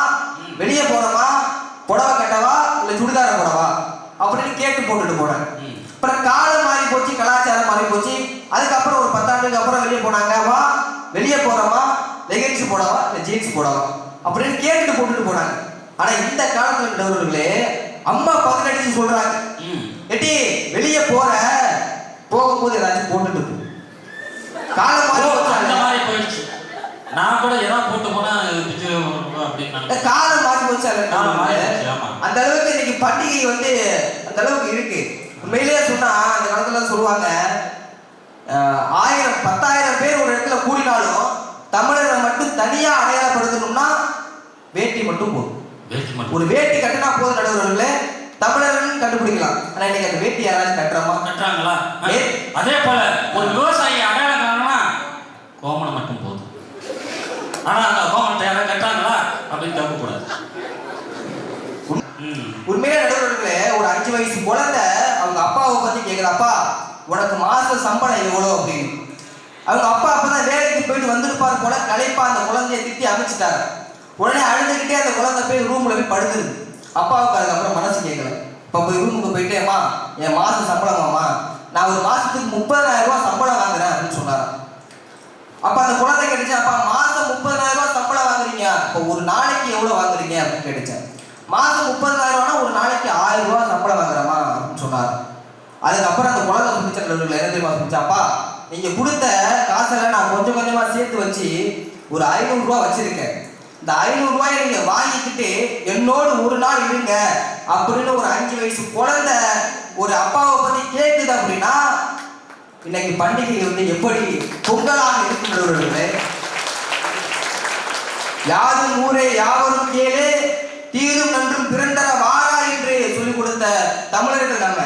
வெளியே போனோமா புடவை கட்டவா இல்லை சுடிதார போடவா அப்படின்னு கேட்டு போட்டுட்டு போனாங்க. அப்புறம் காலம் மாறி போச்சு, கலாச்சாரம் மாறி போச்சு. அதுக்கப்புறம் ஒரு 10 ஆண்டுக்கு அப்புறம் வெளியே போனாங்க, வா வெளியே போறோமா லெகின்ஸ் போடவா இல்லை ஜீன்ஸ் போடவா அப்படின்னு கேட்டுட்டு போட்டுட்டு போனாங்க. ஆனா இந்த காலத்துல இருக்கிறவர்களே அம்மா 10 அடிச்சு சொல்றாங்க, எட்டி வெளியே போகும்போது ஏதாச்சும் போட்டுட்டு போ. காலம் மாறி போயிடுச்சு. நான் கூட ஏதாவது போட்டு போனா காலம் மாறி போச்சு. அந்த அளவுக்கு இன்னைக்கு பண்டிகை வந்து அந்த அளவுக்கு இருக்கு. உண்மையிலேயே சொன்னா அந்த காலத்துல சொல்லுவாங்க, 1000 பேர் ஒரு இடத்துல கூடினாலும் தமிழரை மட்டும் தனியா அடையாளப்படுத்தணும்னா வேட்டி மட்டும் போதும். ஒரு வேட்டி கட்டினா போதும் நடுவர்களே, தமிழர்கள் கண்டுபிடிக்கலாம். ஆனா இன்னைக்கு அந்த வேட்டி யாராச்சும் கட்டுறாங்களா? அதே போல ஒரு விவசாயி அடையாளம் காணணும்னா கோமணம் மட்டும் போதும். ஆனா அந்த கோமணத்தை யாராவது கட்டுறாங்களா அப்படின்னு கேட்கக்கூடாது. உண்மையிலே நடுவர்களே, ஒரு 5 வயசு குழந்தை அவங்க அப்பாவை பத்தி கேக்குது, அப்பா உனக்கு மாச சம்பளம் எவ்வளோ அப்படின்னு. அவங்க அப்பா அப்பதான் வேலைக்கு போயிட்டு வந்துருப்பாரு போல, களைப்பா அந்த குழந்தைய திட்டி அமைச்சிட்டாரு. உடனே அழுதுகிட்டே அந்த குழந்தை போய் ரூம்ல போய் படுத்துருது. அப்பாவுக்கு அதுக்கப்புறம் மனசு கேட்கல. இப்ப போய் ரூமுக்கு போயிட்டு, அம்மா என் மாச சம்பளமாம்மா, நான் ஒரு மாசத்துக்கு 30,000 ரூபாய் சம்பளம் வாங்குறேன் அப்படின்னு சொன்னாரு. அப்ப அந்த குழந்தை கேட்டுச்சு, அப்பா மாசம் 30,000 ரூபாய் சம்பளம் வாங்குறீங்க, இப்போ ஒரு நாளைக்கு எவ்வளவு வாங்குறீங்க அப்படின்னு கேட்டுச்சேன். மாசம் 30,000 ரூபானா ஒரு நாளைக்கு 1000 ரூபாய் சம்பளம் வாங்குறமா அப்படின்னு சொன்னாரு. அதுக்கப்புறம் அந்த குழந்தை சொல்லிச்ச என்ன தெரியுமா சொல்லிச்சு, அப்பா நீங்க கொடுத்த காசெல்லாம் நான் கொஞ்சம் கொஞ்சமா சேர்த்து வச்சு ஒரு 500 ரூபாய் வச்சிருக்கேன். இந்த 500 ரூபாயை நீங்க வாங்கிக்கிட்டு என்னோடு ஒரு நாள் இருங்க அப்படின்னு ஒரு 5 வயசு குழந்தை ஒரு அப்பாவை பத்தி கேட்குது அப்படின்னா இன்னைக்கு பண்டிகை வந்து எப்படி பொங்கலாக இருக்கின்றவர்களே. யாரும் ஊரே யாவரும் கேளே தீதும் நன்றும் பிறந்தர வாரா என்று சொல்லிக் கொடுத்த தமிழர்கள் நம்ம.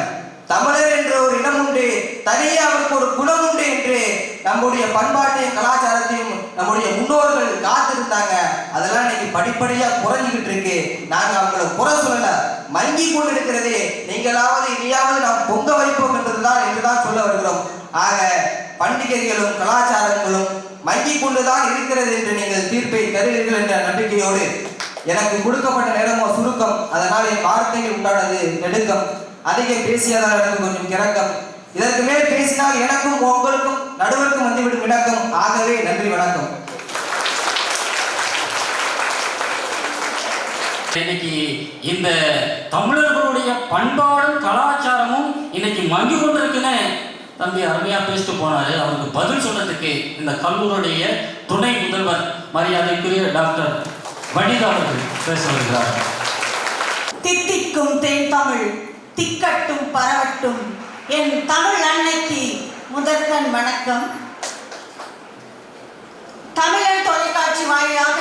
தமிழர் என்ற ஒரு இனம் உண்டு, தனியே அவருக்கு ஒரு குணம் உண்டு என்று நம்முடைய பண்பாட்டையும் கலாச்சாரத்தையும் நம்முடைய முன்னோர்கள் காத்திருந்தாங்க. அதெல்லாம் இன்னைக்கு படிப்படியா குறைஞ்சிக்கிட்டு இருக்கு. நாங்க அவங்களை குறை சொல்லல, மங்கி கொண்டு இருக்கிறது. நீங்களாவது இனியாவது நாம் பொங்க வைப்போம் என்றுதான் சொல்ல வருகிறோம். ஆக பண்டிகைகளும் கலாச்சாரங்களும் மங்கி கொண்டுதான் இருக்கிறது என்று நீங்கள் தீர்ப்பை தருவீர்கள் என்ற நம்பிக்கையோடு எனக்கு கொடுக்கப்பட்ட நேரமோ சுருக்கம், அதனால் என் வார்த்தைகள் உண்டானது நெடுக்கம். அதிகம் பேசியதால் எனக்கு கொஞ்சம் கிறக்கம். இதற்கு மேல் பேசினால் எனக்கும் உங்களுக்கும் நடுவருக்கும் வந்துவிடும் விளக்கம். ஆகவே நன்றி, வணக்கம். இன்னைக்கு இந்த தமிழர்களுடைய பண்பாடும் கலாச்சாரமும் இன்னைக்கு மங்கி கொண்டிருக்குன்னு தம்பி அருமையா பேசிட்டு போனாரு. அவருக்கு பதில் சொல்றதுக்கு இந்த கல்லூரியுடைய துணை முதல்வர் மரியாதைக்குரிய டாக்டர் வனிதா அவர்கள் பேச வருகிறார். தித்திக்கும் தேன் தமிழ் திக்கட்டும் பரவட்டும் என் தமிழ் அன்னைக்கு முதற்கண் வணக்கம். தமிழர் தொலைக்காட்சி வாயிலாக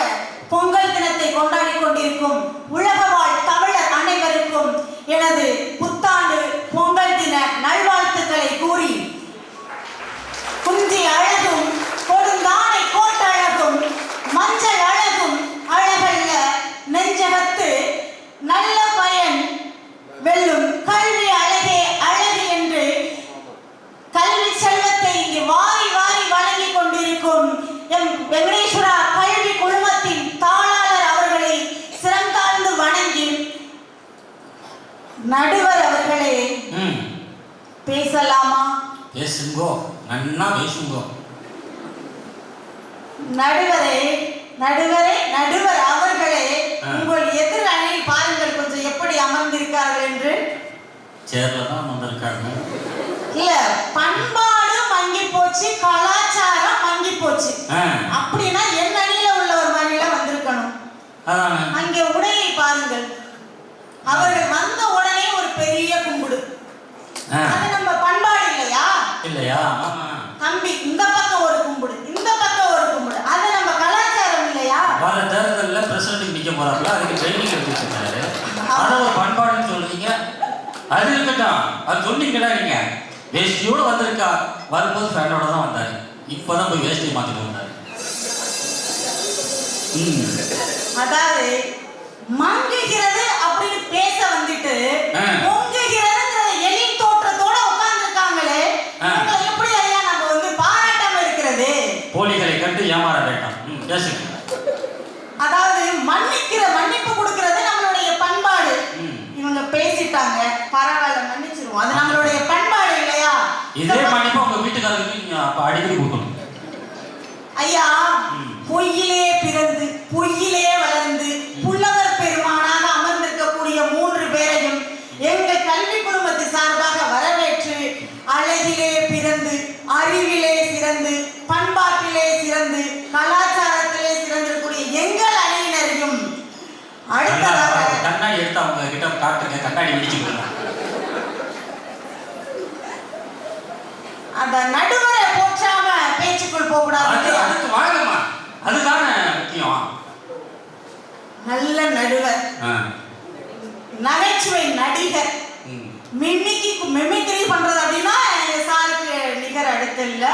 பொங்கல் தினத்தை கொண்டாடி கொண்டிருக்கும் உலக வாழ் தமிழர் அனைவருக்கும் எனது புத்தாண்டு பொங்கல் தின நல்வாழ்த்துக்களை கூறி, குஞ்சி அழகும் கொடுந்தானை கோட்டழகும் மஞ்சள் அழகும் அழகல்ல நெஞ்சகத்து நல்ல பயன் வெல்லும் கல்வி அழகே அழகு என்று கல்வி செல்வத்தை இங்கு வாரி வாரி வழங்கி கொண்டிருக்கும் எம் வெங்கடேஸ்வரா கல்வி குழுமத்தின் தாளாளர் அவர்களை சிறந்தாழ்ந்து வணங்கி, நடுவர் அவர்களே பேசலாமா? பேசுங்கோ, நன்னா பேசுங்கோ. நடுவரே நடுவரே நடுவர் அவர்களே, உங்கள் எதிர் அணியில் பாருங்கள் கொஞ்சம் எப்படி அமர்ந்திருக்கார்கள் என்று. சேர்ல தான் வந்திருக்காங்க. இல்ல, பண்பாடு மங்கி போச்சு, கலாச்சாரம் மங்கி போச்சு. அப்படின்னா என் அணியில உள்ள ஒரு மாதிரில வந்திருக்கணும். அங்கே உடையை பாருங்கள், அவர்கள் வந்த உடனே ஒரு பெரிய கும்பிடு. அது நம்ம பண்பாடு இல்லையா? இல்லையா தம்பி, இந்த பக்கம் ஒரு கும்பிடு, இந்த பக்கம் ஒரு கும்பிடு, அது நம்ம கலாச்சாரம் இல்லையா? வர தேர்தலில் பிரசிடண்ட் நிற்க போறாப்புல, அதுக்கு ட்ரைனிங் எடுத்துருக்காரு. அதை ஒரு பண்பாடுன்னு சொல்றீங்க. அது இருக்கட்டும், அது சொன்னீங்களா நீங்க? வேஷ்டியோடு வந்திருக்கா, வரும்போது ஃபேனோட தான் வந்தாரு. இப்போதான் போய் வேஷ்டியை மாத்திட்டு வந்தாரு. அதாவது மங்குகிறது அப்படின்னு பேச வந்துட்டு பொங்குகிறதுங்கிற எளிய தோற்றத்தோட உட்கார்ந்துருக்காங்களே, எப்படி ஐயா நம்ம வந்து பாராட்டாம இருக்கிறது? போலிகளை கண்டு ஏமாற வேண்டாம். பேசுங்க. அதாவது மன்னிப்பு கொடுக்கிறது நம்மளுடைய பண்பாடு. இவங்க பேசிட்டாங்க, பரவாயில்ல மன்னிச்சிருவோம், அது நம்மளுடைய பண்பாடு இல்லையா? இதே மன்னிப்பு உங்க வீட்டுக்காரருக்கு அப்ப அடிக்கடி கொடுக்கணும். ஐயா, பொய்யிலே பிறந்து பொய்யிலே வளர்ந்து புலவர் பெருமானாக அமர்ந்திருக்கக்கூடிய 3 பேரையும் எங்கள் கல்வி குழுமத்து சார்பாக வரவேற்று, அழகிலே பிறந்து அறிவிலே சிறந்து பண்பாட்டிலே சிறந்து கலாச்சாரத்திலே சிறந்திருக்கூடிய எங்கள் அணியினரையும் அடுத்ததாக கண்ணாடி எடுத்து அவங்க கிட்ட காட்டுங்க, கண்ணாடி வெடிச்சு அந்த நடுவரை போற்றாம பேச்சுக்குள் போக கூடாது. அதுக்கு வாங்கம்மா, அதுதானே முக்கியம். நல்ல நடுவர், நகைச்சுவை நடிகர், மிமிக்ரி பண்றது அப்படின்னா சாருக்கு நிகர் அடுத்து இல்ல.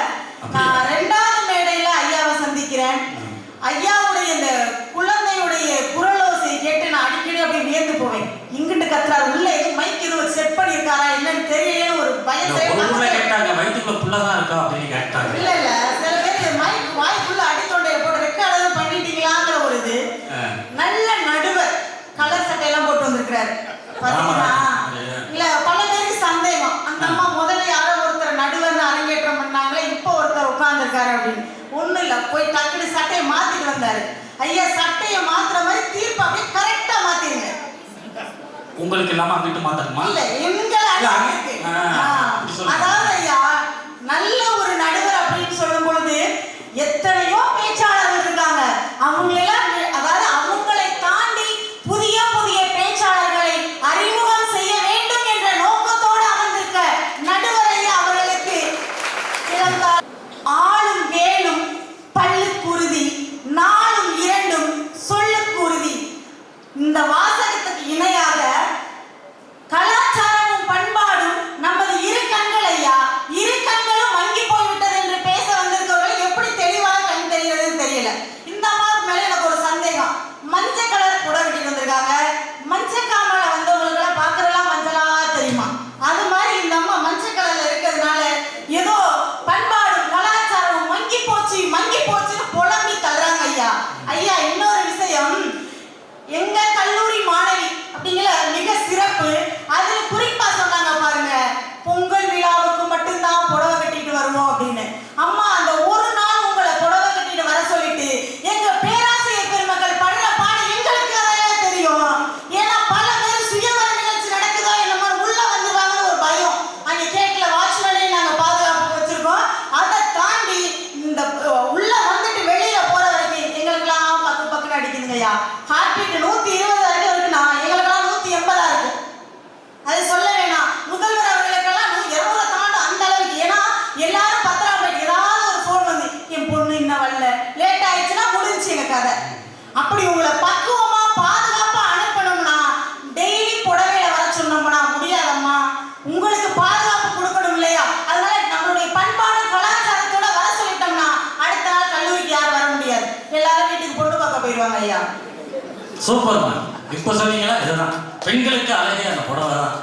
நான் 2வது மேடையில ஐயாவை சந்திக்கிறேன். ஐயாவுடைய இந்த குழந்தையுடைய குரலோசை கேட்டு நான் அடிக்கடி அப்படி வியந்து போவேன். இங்கிட்டு கத்துறாரு, உள்ள எதுவும் மைக் எதுவும் செட் பண்ணிருக்காரா என்னன்னு தெரியலன்னு ஒரு பயத்தை கேட்டாங்க. வயிற்றுக்குள்ள புள்ளதான் இருக்கா அப்படின்னு கேட்டாங்க. இல்ல இல்ல, சில பேர் மைக் வாய்க்குள்ள அடித்தொண்டையில போட்டு ரெக்கார்டு பண்ணிட்டீங்களாங்கிற ஒரு இது. நல்ல நடுவர், கலர் சட்டையெல்லாம் போட்டு வந்திருக்கிறாரு பாத்தீங்களா? இல்ல, பல பேருக்கு சந்தேகம், அந்த அம்மா முதல்ல யாரோ ஒருத்தர் நடுவர்னு அரங்கேற்றம் பண்ணாங்களே, இப்போ ஒருத்தர் உட்கார்ந்துருக்காரு அப்படின்னு. ஒண்ணும் இல்ல, போய் டக்குனு சட்டையை மாத்திட்டு வந்தாரு. ஐயா, சட்டையை மாத்துற மாதிரி தீர்ப்பு அப்படியே கரெக்டா மாத்திருங்க. உங்களுக்கு இல்லாம அங்கிட்டு மாத்தணுமா? இல்ல, அதாவது ஐயா, நல்ல ஒரு நடுவர் அப்படின்னு சொல்லும் பொழுது எத்தனையோ பேச்சாளர்கள் இருக்காங்க. அவங்களெல்லாம், அதாவது அவங்களை தாண்டி புதிய புதிய பேச்சாளர்களை அறிமுகம் செய்ய வேண்டும் என்ற நோக்கத்தோடு அமர்ந்து போயிடுவாங்க ஐயா. சூப்பர்மா. இப்ப சொன்னீங்களா இதுதான் பெண்களுக்கு அழகே அந்த புடவை தான்.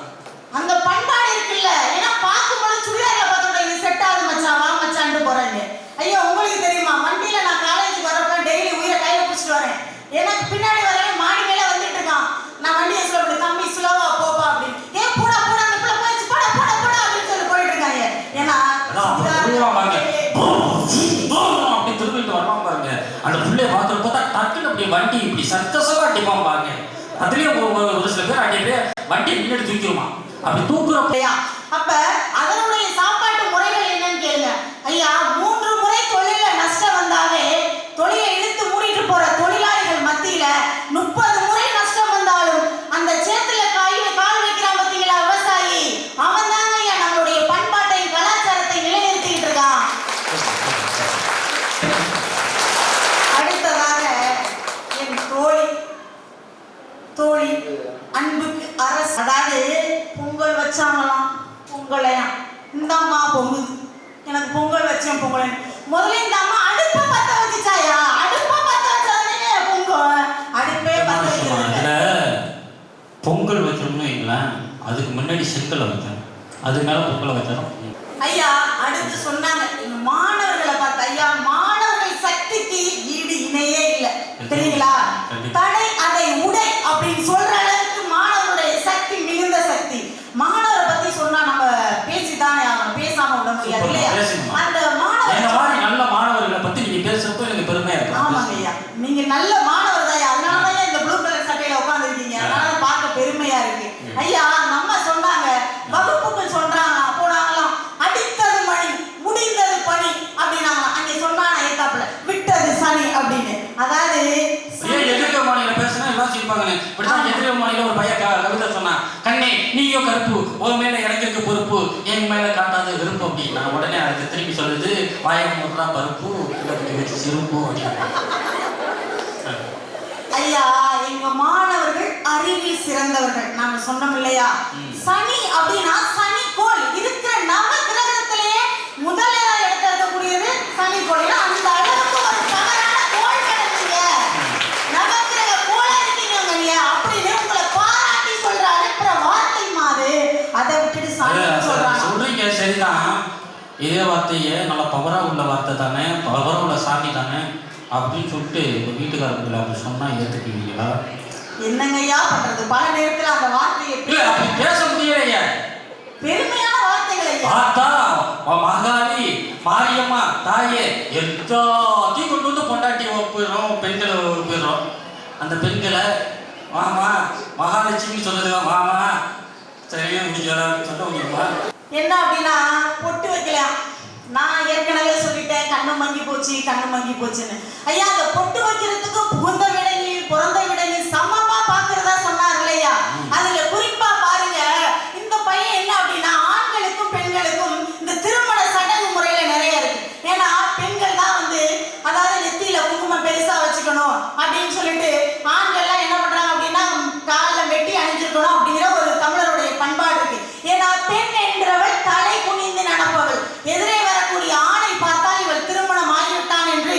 அந்த பண்பாடு இருக்குல்ல, ஏன்னா பார்க்கும்போது சுடிதார்ல பார்த்தோட இது செட் ஆகுது மச்சான் வா மச்சான்ட்டு போறாங்க. ஐயா உங்களுக்கு தெரியுமா, வண்டியில நான் காலேஜுக்கு வரப்ப டெய்லி உயிரை கையில பிடிச்சிட்டு வரேன். எனக்கு பின்னாடி வரவன் மாடி மேல வந்துட்டு இருக்கான். நான் வண்டியை சொல்ல தம்பி ஸ்லோவா போப்பா அப்படின்னு. ஏன் போடா போடா அந்த பிள்ளை போயிடுச்சு போடா போடா போடா அப்படின்னு சொல்லி போயிட்டு இருக்காங்க. ஏன்னா அப்படி திரும்பிட்டு வரலாம் பாருங்க. அந்த பிள்ளைய பார்த்துட்டு பார்த்தா டக்குன்னு அப்படி வண்டி இப்படி சர்க்கஸா அடிப்பான் பாருங்க. அதுலயும் ஒரு சில பேர் அடிப்பே வண்டி முன்னாடி தூக்கிடுவான். அப்படி தூக்குறப்பையா அப்ப அதனுடைய சாப்பாட்டு முறைகள் என்னன்னு கேளுங்க ஐயா. 3 முறை தொழில நஷ்டம் வந்தாவே தொழிலை இழுத்து மூடிட்டு போற தொழிலாளிகள் மத்தியில 30 முறை நஷ்டம் வந்தாலும் அந்த சேத்துல கால் வைக்கிறான் பார்த்தீங்களா விவசாயி, அவன் தாங்க ஐயா நம்மளுடைய பண்பாட்டை கலாச்சாரத்தை நிலைநிறுத்திட்டு இருக்கான். அடுத்ததாக என் தோழி அன்புக்கு அரசு, அதாவது பொங்கல் வச்சாங்களாம், பொங்கலையா இந்த அம்மா பொங்குது, எனக்கு பொங்கல் வச்சேன் பொங்கல். முதல்ல இந்த அம்மா அடுப்பை பத்த வச்சுச்சாயா, அடுப்பை பத்த வச்சாதானே பொங்கல், அடுப்பே பத்த வைக்கிறது. பொங்கல் வைக்கணும்னு வைங்களேன், அதுக்கு முன்னாடி செங்கலை வைக்கணும், அது மேல பொங்கலை வைக்கணும் ஐயா. அடுத்து சொன்னாங்க எங்க மாணவர்களை பார்த்து, ஐயா மாணவர்கள் சக்திக்கு ஈடு இணையே இல்லை தெரியுங்களா. தடை அதை உடை அப்படின்னு சொல்ற அளவுக்கு மாணவருடைய சக்தி மிகுந்த சக்தி. மாணவரை பத்தி சொன்னா நம்ம பேசிதானே ஆகணும், பேசாம விட முடியாது இல்லையா. அந்த மாணவர் நல்ல மாணவர்களை பத்தி நீங்க பேசுறப்போ எனக்கு பெருமையா இருக்கு. ஆமாங்க ஐயா, நீங்க நல்ல மாணவர் தான், அதனாலதான் இந்த ப்ளூ கலர் சட்டையில உட்கார்ந்து இருக்கீங்க, அதனால பார்க்க பெருமையா இருக்கு ஐயா. நம்ம சொன்னாங்க வகுப்புகள் சொல்றாங்க, போனாங்களாம் அடித்தது மணி முடிந்தது பணி அப்படின்னாங்க. அங்க சொன்னாங்க ஏத்தாப்புல விட்டது சனி அப்படின்னு. அதாவது எதிர்க்க மாநில பேசினா எல்லாம் சிரிப்பாங்க. இப்படிதான் எதிர்க்க மாநில ஒரு பையன் கவிதை சொன்னான், கண்ணே நீயோ கருப்பு உன் மேல எனக்கு இருக்க பொறுப்பு என் மேல காட்டாத விருப்பம் அப்படின்னா உடனே அதுக்கு திரும்பி சொல்லுது வாயம் முறா பருப்பு வச்சு சிரிப்பு அப்படின்னு. ஐயா எங்க மாணவர்கள் அறிவில் சிறந்தவர்கள். நாம சொன்னோம் இல்லையா, சனி அப்படின்னா சனி கோள் இருக்கிற நவ கிரகத்திலேயே முதல் இடத்துல இருக்கக்கூடியது சனி கோள். அந்த அளவுக்கு ஒரு தவறான கோள் கிடைச்சீங்க, நவக்கிரக கோளா இருக்கீங்க அப்படின்னு உங்களை பாராட்டி சொல்ற அனுப்புற வார்த்தை மாறு. அதை விட்டுட்டு சனி சொல்றாங்க. சொல்றீங்க சரிதான், இதே வார்த்தையே நல்ல பவரா உள்ள வார்த்தை தானே, பவரா உள்ள சாமி தானே அப்படின்னு சொல்லிட்டு இப்போ வீட்டுக்காரங்களை அப்படி சொன்னா ஏத்துக்குவீங்களா? என்னங்கய்யா பண்றது, பல நேரத்துல அந்த வார்த்தையை அப்படி பேச முடியலையா. பெருமையான வார்த்தைகளை பார்த்தா மகாளி மாரியம்மா தாயே எல்லாத்தையும் கொண்டு வந்து பொண்டாட்டி போயிடுறோம், பெண்களை போயிடுறோம். அந்த பெண்களை மாமா மகாலட்சுமி சொல்லுதுங்க, மாமா சரியா முடிஞ்சு சொல்ல முடியுமா? என்ன அப்படின்னா பொட்டு வைக்கலாம். நான் ஏற்கனவே சொல்லிட்டேன் கண்ணு மங்கி போச்சுன்னு. ஐயா அந்த பொட்டு வைக்கிறதுக்கு புகுந்த விடையில் பிறந்த விடையில் சமமா பாக்குறதா சொன்னார் இல்லையா. அதுல குறிப்பா பாருங்க, இந்த பையன் என்ன அப்படின்னா ஆண்களுக்கும் பெண்களுக்கும் இந்த திருமண சடங்கு முறையில நிறைய இருக்கு. ஏன்னா பெண்கள் தான் அதாவது நெத்தியில குங்குமம் பெருசா வச்சுக்கணும் அப்படின்னு சொல்லிட்டு ஆண்கள்லாம் என்ன பண்றாங்க அப்படின்னா காலில் வெட்டி அணிஞ்சிருக்கணும் அப்படிங்கிற ஒரு தமிழருடைய பண்பாடு இருக்கு. ஏன்னா பெண் என்றவள் தலை குனிந்து நடப்பவள், எதிரே வரக்கூடிய ஆணை பார்த்தால் இவள் திருமணம் ஆகிவிட்டான் என்று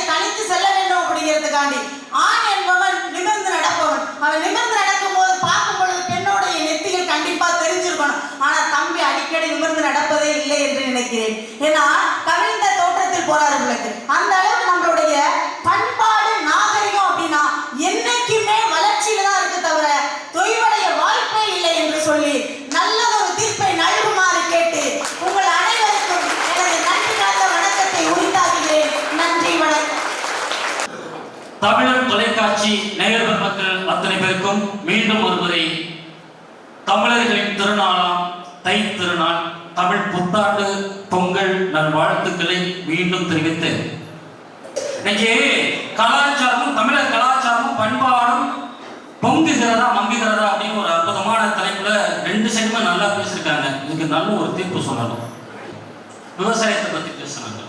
தனித்து செல்ல வேண்டும் அப்படிங்கிறதுக்காண்டி ஆண் என்பவன் நிமிர்ந்து நடப்பவன். அவன் நிமிர்ந்து நடக்கும் போது பார்க்கும் பொழுது பெண்ணோடைய நெத்திகள் கண்டிப்பா தெரிஞ்சிருக்கணும். ஆனா தம்பி அடிக்கடி நிமிர்ந்து நடப்பதே இல்லை என்று நினைக்கிறேன். ஏன்னா கவிழ்ந்த தோற்றத்தில் போறாரு உங்களுக்கு. அந்த அளவுக்கு நம்மளுடைய பண்பாடு நாகரிகம் அப்படின்னா என்னைக்குமே வளர்ச்சியில தான் இருக்கு தவிர தொய்வடைய வாய்ப்பே இல்லை என்று சொல்லி நல்லதொரு தீர்ப்பை நல்குமாறு கேட்டு உங்கள் அனைவருக்கும் எனது நன்றி கலந்த வணக்கத்தை உரித்தாக்குகிறேன். நன்றி வணக்கம். தமிழர் தொலைக்காட்சி நேயர்கள் மக்கள் அத்தனை பேருக்கும் மீண்டும் ஒருமுறை தமிழர்களின் திருநாளாம் தை திருநாள் தமிழ் புத்தாண்டு பொங்கல் நல்வாழ்த்துக்களை மீண்டும் தெரிவித்து, இன்னைக்கு கலாச்சாரமும் தமிழர் கலாச்சாரமும் பண்பாடும் பொங்குகிறதா மங்குகிறதா அப்படின்னு ஒரு அற்புதமான தலைப்புல 2 சைடுமே நல்லா பேசியிருக்காங்க. இதுக்கு நல்ல ஒரு தீர்ப்பு சொல்லணும். விவசாயத்தை பத்தி பேசுறாங்க.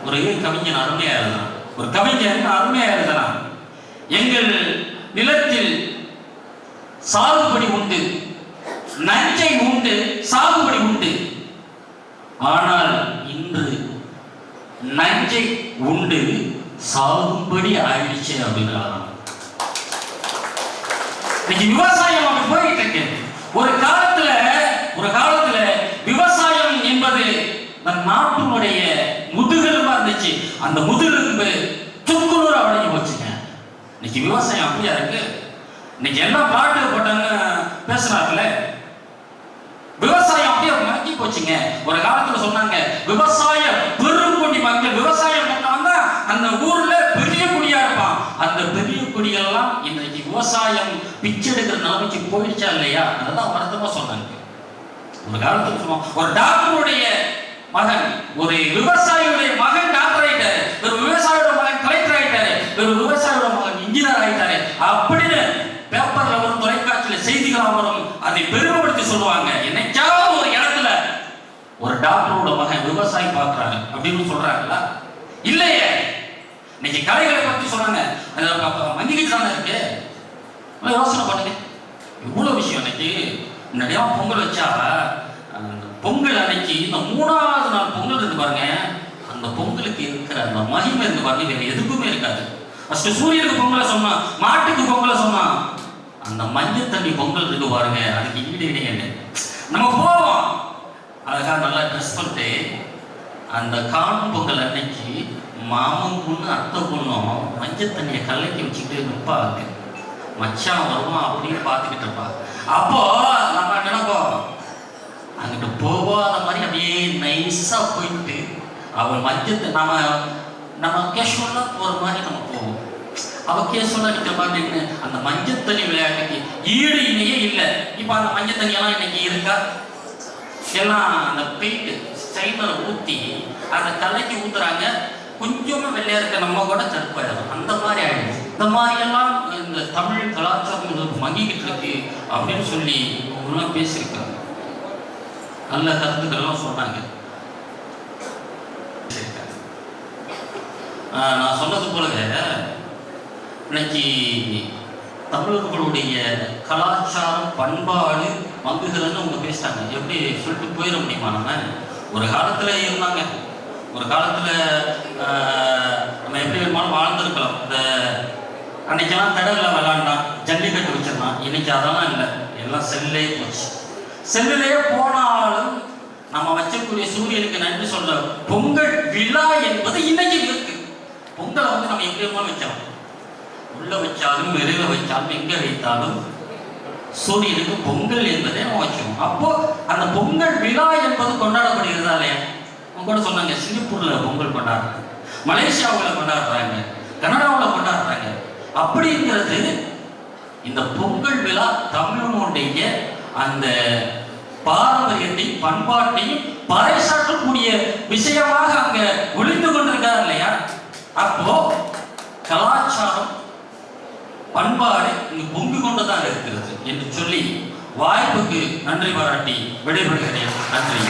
ஒரு கவிஞன் அருமையா எழுதுறான், ஒரு கவிஞன் அருமையா எழுதுறான், எங்கள் நிலத்தில் சாகுபடி உண்டு, நஞ்சை உண்டு, சாகுபடி உண்டு. ஆனால் இன்று நஞ்சை உண்டு, சாகும்படி ஆயிடுச்சு அப்படின்னு. இன்னைக்கு விவசாயம் அப்படி போயிட்டு இருக்கு. ஒரு காலத்துல விவசாயம் என்பது நம் நாட்டினுடைய முதுகெலும்பா இருந்துச்சு. அந்த முதுகெலும்பு சுக்குநூறு அடங்கி போச்சுங்க. இன்னைக்கு விவசாயம் அப்படியா இருக்கு. இன்னைக்கு எல்லாம் பாட்டு போட்டாங்க பேசுறாங்கல்ல, விவசாயம் அப்படியே மாற்றி போச்சுங்க. ஒரு காலத்துல சொன்னாங்க விவசாயம் பெருங்குடி மக்கள் விவசாயம் பண்ணாங்க, அந்த ஊர்ல பெரிய குடியா இருப்பான். அந்த பெரிய குடியெல்லாம் இன்றைக்கு விவசாயம் பிச்சை எடுக்கிற நிலைமைக்கு போயிடுச்சா இல்லையா? அதுதான் வருத்தமா சொன்னாங்க. ஒரு காலத்துல சொல்லுவோம், ஒரு டாக்டருடைய மகன், ஒரு விவசாயியுடைய மகன் டாக்டர் ஆயிட்டாரு, ஒரு விவசாயியோட மகன் கலெக்டர் ஆயிட்டாரு, ஒரு விவசாயியோட மகன் இன்ஜினியர் ஆயிட்டாரு அப்படின்னு பேப்பர்ல வரும், தொலைக்காட்சியில செய்திகளா வரும். அதை பெருமைப்படுத்தி சொல்லுவாங்க. என்னைக்காவது ஒரு இடத்துல ஒரு டாக்டரோட மகன் விவசாயி பார்க்கறாங்க அப்படின்னு சொல்றாங்களா? இல்லையே. இன்னைக்கு கலைகளை பத்தி சொல்றாங்க, மங்கிக்கிட்டு தானே இருக்கு. யோசனை பண்ணுங்க, இவ்வளவு விஷயம். இன்னைக்கு முன்னாடியா பொங்கல் வச்சா, பொங்கல் அன்னைக்கு இந்த 3வது நாள் பொங்கல் இருக்கு பாருங்க, அந்த பொங்கலுக்கு இருக்கிற அந்த மகிமை இருக்கு பாருங்க, வேற எதுக்குமே இருக்காது. ஃபர்ஸ்ட் சூரியனுக்கு பொங்கலை சொன்னா, மாட்டுக்கு பொங்கலை சொன்னா, அந்த மஞ்சள் தண்ணி பொங்கல் இருக்கு பாருங்க, அதுக்கு ஈடு இணையன்னு நம்ம போவோம். அதுக்காக நல்லா ட்ரெஸ் பண்ணிட்டு அந்த காணும் பொங்கல் அன்னைக்கு மாமன் பொண்ணு அத்தை பொண்ணும் மஞ்சள் தண்ணியை கலக்கி வச்சுக்கிட்டு நிற்பாங்க. மச்சான் வருவான் அப்படின்னு பார்த்துக்கிட்டு இருப்பா. அப்போ நம்ம நினைப்போம், அங்கிட்டு போகாத மாதிரி அப்படியே நைஸா போயிட்டு அவள் மஞ்சத்தை நம்ம கேஷுவலா போற மாதிரி நம்ம போவோம். அவ கேஷுவலா நிற்கிற மாதிரி நின்று அந்த மஞ்சள் தண்ணி விளையாட்டுக்கு ஈடு இணையே இல்லை. இப்ப அந்த மஞ்சள் தண்ணி எல்லாம் இன்னைக்கு இருக்கா? எல்லாம் அந்த பெயிண்ட் ஸ்டைனர் ஊத்தி அந்த கலைக்கு ஊத்துறாங்க. கொஞ்சமா வெள்ளையா இருக்க நம்ம கூட கருப்பாயிடும். அந்த மாதிரி ஆயிடுச்சு. இந்த மாதிரி எல்லாம் இந்த தமிழ் கலாச்சாரம் மங்கிக்கிட்டு இருக்கு அப்படின்னு சொல்லி அவங்களாம் பேசியிருக்காங்க. நல்ல கருத்துக்கள் எல்லாம் சொன்னாங்க. நான் சொன்னது போலவே இன்னைக்கு தமிழர்களுடைய கலாச்சாரம் பண்பாடு மங்குகிறதுன்னு அவங்க பேசிட்டாங்க. எப்படி சொல்லிட்டு போயிட முடியுமா? நம்ம ஒரு காலத்துல இருந்தாங்க, ஒரு காலத்துல நம்ம எப்படி வேணுமாலும் வாழ்ந்திருக்கலாம். இந்த அன்னைக்கெல்லாம் கடல்ல விளையாண்டான், ஜல்லிக்கட்டு வச்சிருந்தான். இன்னைக்கு அதெல்லாம் இல்லை, எல்லாம் செல்லே போச்சு. செல்லிலேயே போனாலும் நம்ம வச்சக்கூடிய சூரியனுக்கு நன்றி சொல்ற பொங்கல் விழா என்பது இன்னைக்கு இருக்கு. பொங்கலை வந்து நம்ம எப்படி வச்சோம், உள்ள வச்சாலும் வெளியில வச்சாலும் எங்க வைத்தாலும் சூரியனுக்கு பொங்கல் என்பதை நம்ம வச்சோம். அப்போ அந்த பொங்கல் விழா என்பது கொண்டாடப்படுகிறதா இல்லையா? அவங்க கூட சொன்னாங்க, சிங்கப்பூர்ல பொங்கல் கொண்டாடுறாங்க, மலேசியாவில் கொண்டாடுறாங்க, கனடாவில் கொண்டாடுறாங்க. அப்படிங்கிறது இந்த பொங்கல் விழா தமிழனுடைய அந்த பாரம்பரியத்தையும் பண்பாட்டையும் பறைசாற்றக்கூடிய விஷயமாக அங்க ஒளிந்து கொண்டிருக்காரு இல்லையா? அப்போ கலாச்சாரம் பண்பாடு இங்கு பொங்கு கொண்டுதான் இருக்கிறது என்று சொல்லி வாய்ப்புக்கு நன்றி பாராட்டி விடைபெறுகிறேன். நன்றி.